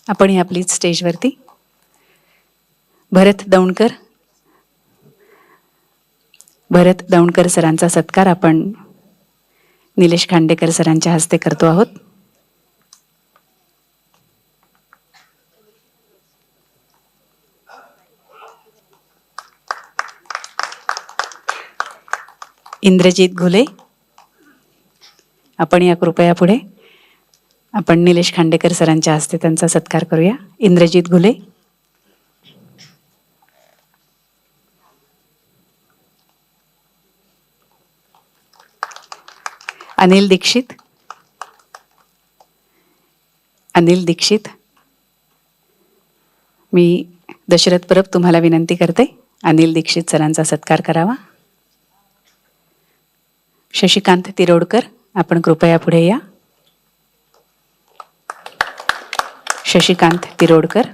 आपण या प्लीज स्टेजवरती. भरत दौंडकर, भरत दौंडकर सरांचा सत्कार आपण निलेश खांडेकर सरांच्या हस्ते करतो आहोत. इंद्रजित घुले, आपण या कृपया पुढे. आपण निलेश खांडेकर सरांच्या हस्ते त्यांचा सत्कार करूया. इंद्रजित घुले. अनिल दीक्षित, अनिल दीक्षित, मी दशरथ परब तुम्हाला विनंती करते अनिल दीक्षित सरांचा सत्कार करावा. शशिकांत तिरोडकर, आपण कृपया पुढे या. शशिकांत तिरोडकर.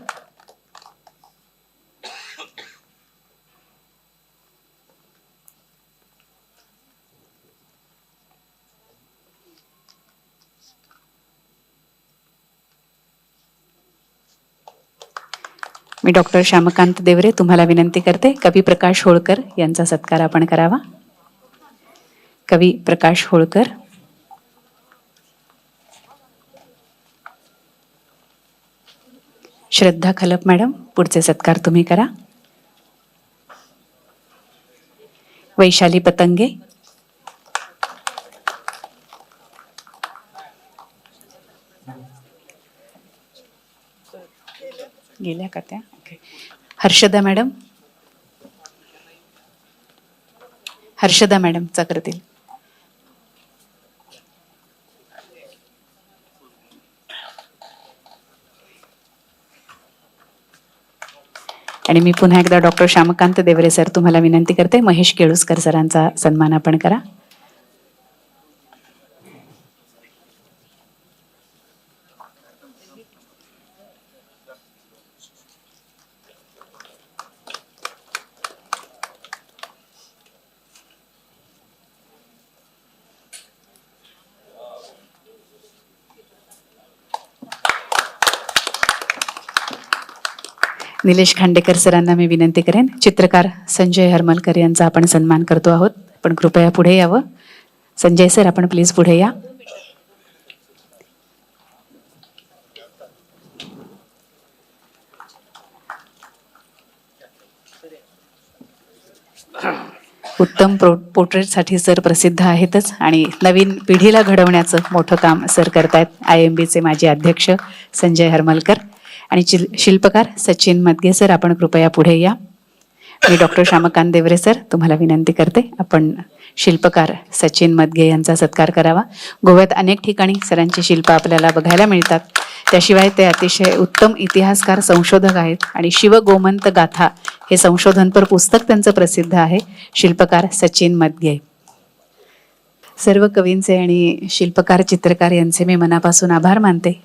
मी डॉक्टर श्यामकांत देवरे तुम्हाला विनंती करते कवी प्रकाश होळकर यांचा सत्कार आपण करावा. कवी प्रकाश होळकर. श्रद्धा खलप मॅडम, पुढचे सत्कार तुम्ही करा. वैशाली पतंगे. गेल्या का त्या? Okay. Harshada madam, Harshada madam चा करतील. आणि मी पुन्हा एकदा डॉक्टर श्यामकांत देवरे सर तुम्हाला विनंती करते महेश केळुसकर सरांचा सन्मान आपण करा. निलेश खांडेकर सरांना मी विनंती करेन. चित्रकार संजय हरमलकर यांचा आपण सन्मान करतो आहोत. पण कृपया पुढे यावं. संजय सर, आपण प्लीज पुढे या. उत्तम पोर्ट्रेटसाठी सर प्रसिद्ध आहेतच आणि नवीन पिढीला घडवण्याचं मोठं काम सर करतायत. IMBचे माजी अध्यक्ष संजय हरमलकर आणि शिल्पकार सचिन मदगे सर, आपण कृपया पुढे या. मी डॉक्टर श्यामकांत देवरे सर, तुम्हाला विनंती करते आपण शिल्पकार सचिन मदगे यांचा सत्कार करावा. गोव्यात अनेक ठिकाणी सरांची शिल्प आपल्याला बघायला मिळतात. त्याशिवाय ते अतिशय उत्तम इतिहासकार संशोधक आहेत आणि शिवगोमंत गाथा हे संशोधनपर पुस्तक त्यांचं प्रसिद्ध आहे. शिल्पकार सचिन मदगे. सर्व कवींचे आणि शिल्पकार चित्रकार यांचे मी मनापासून आभार मानते.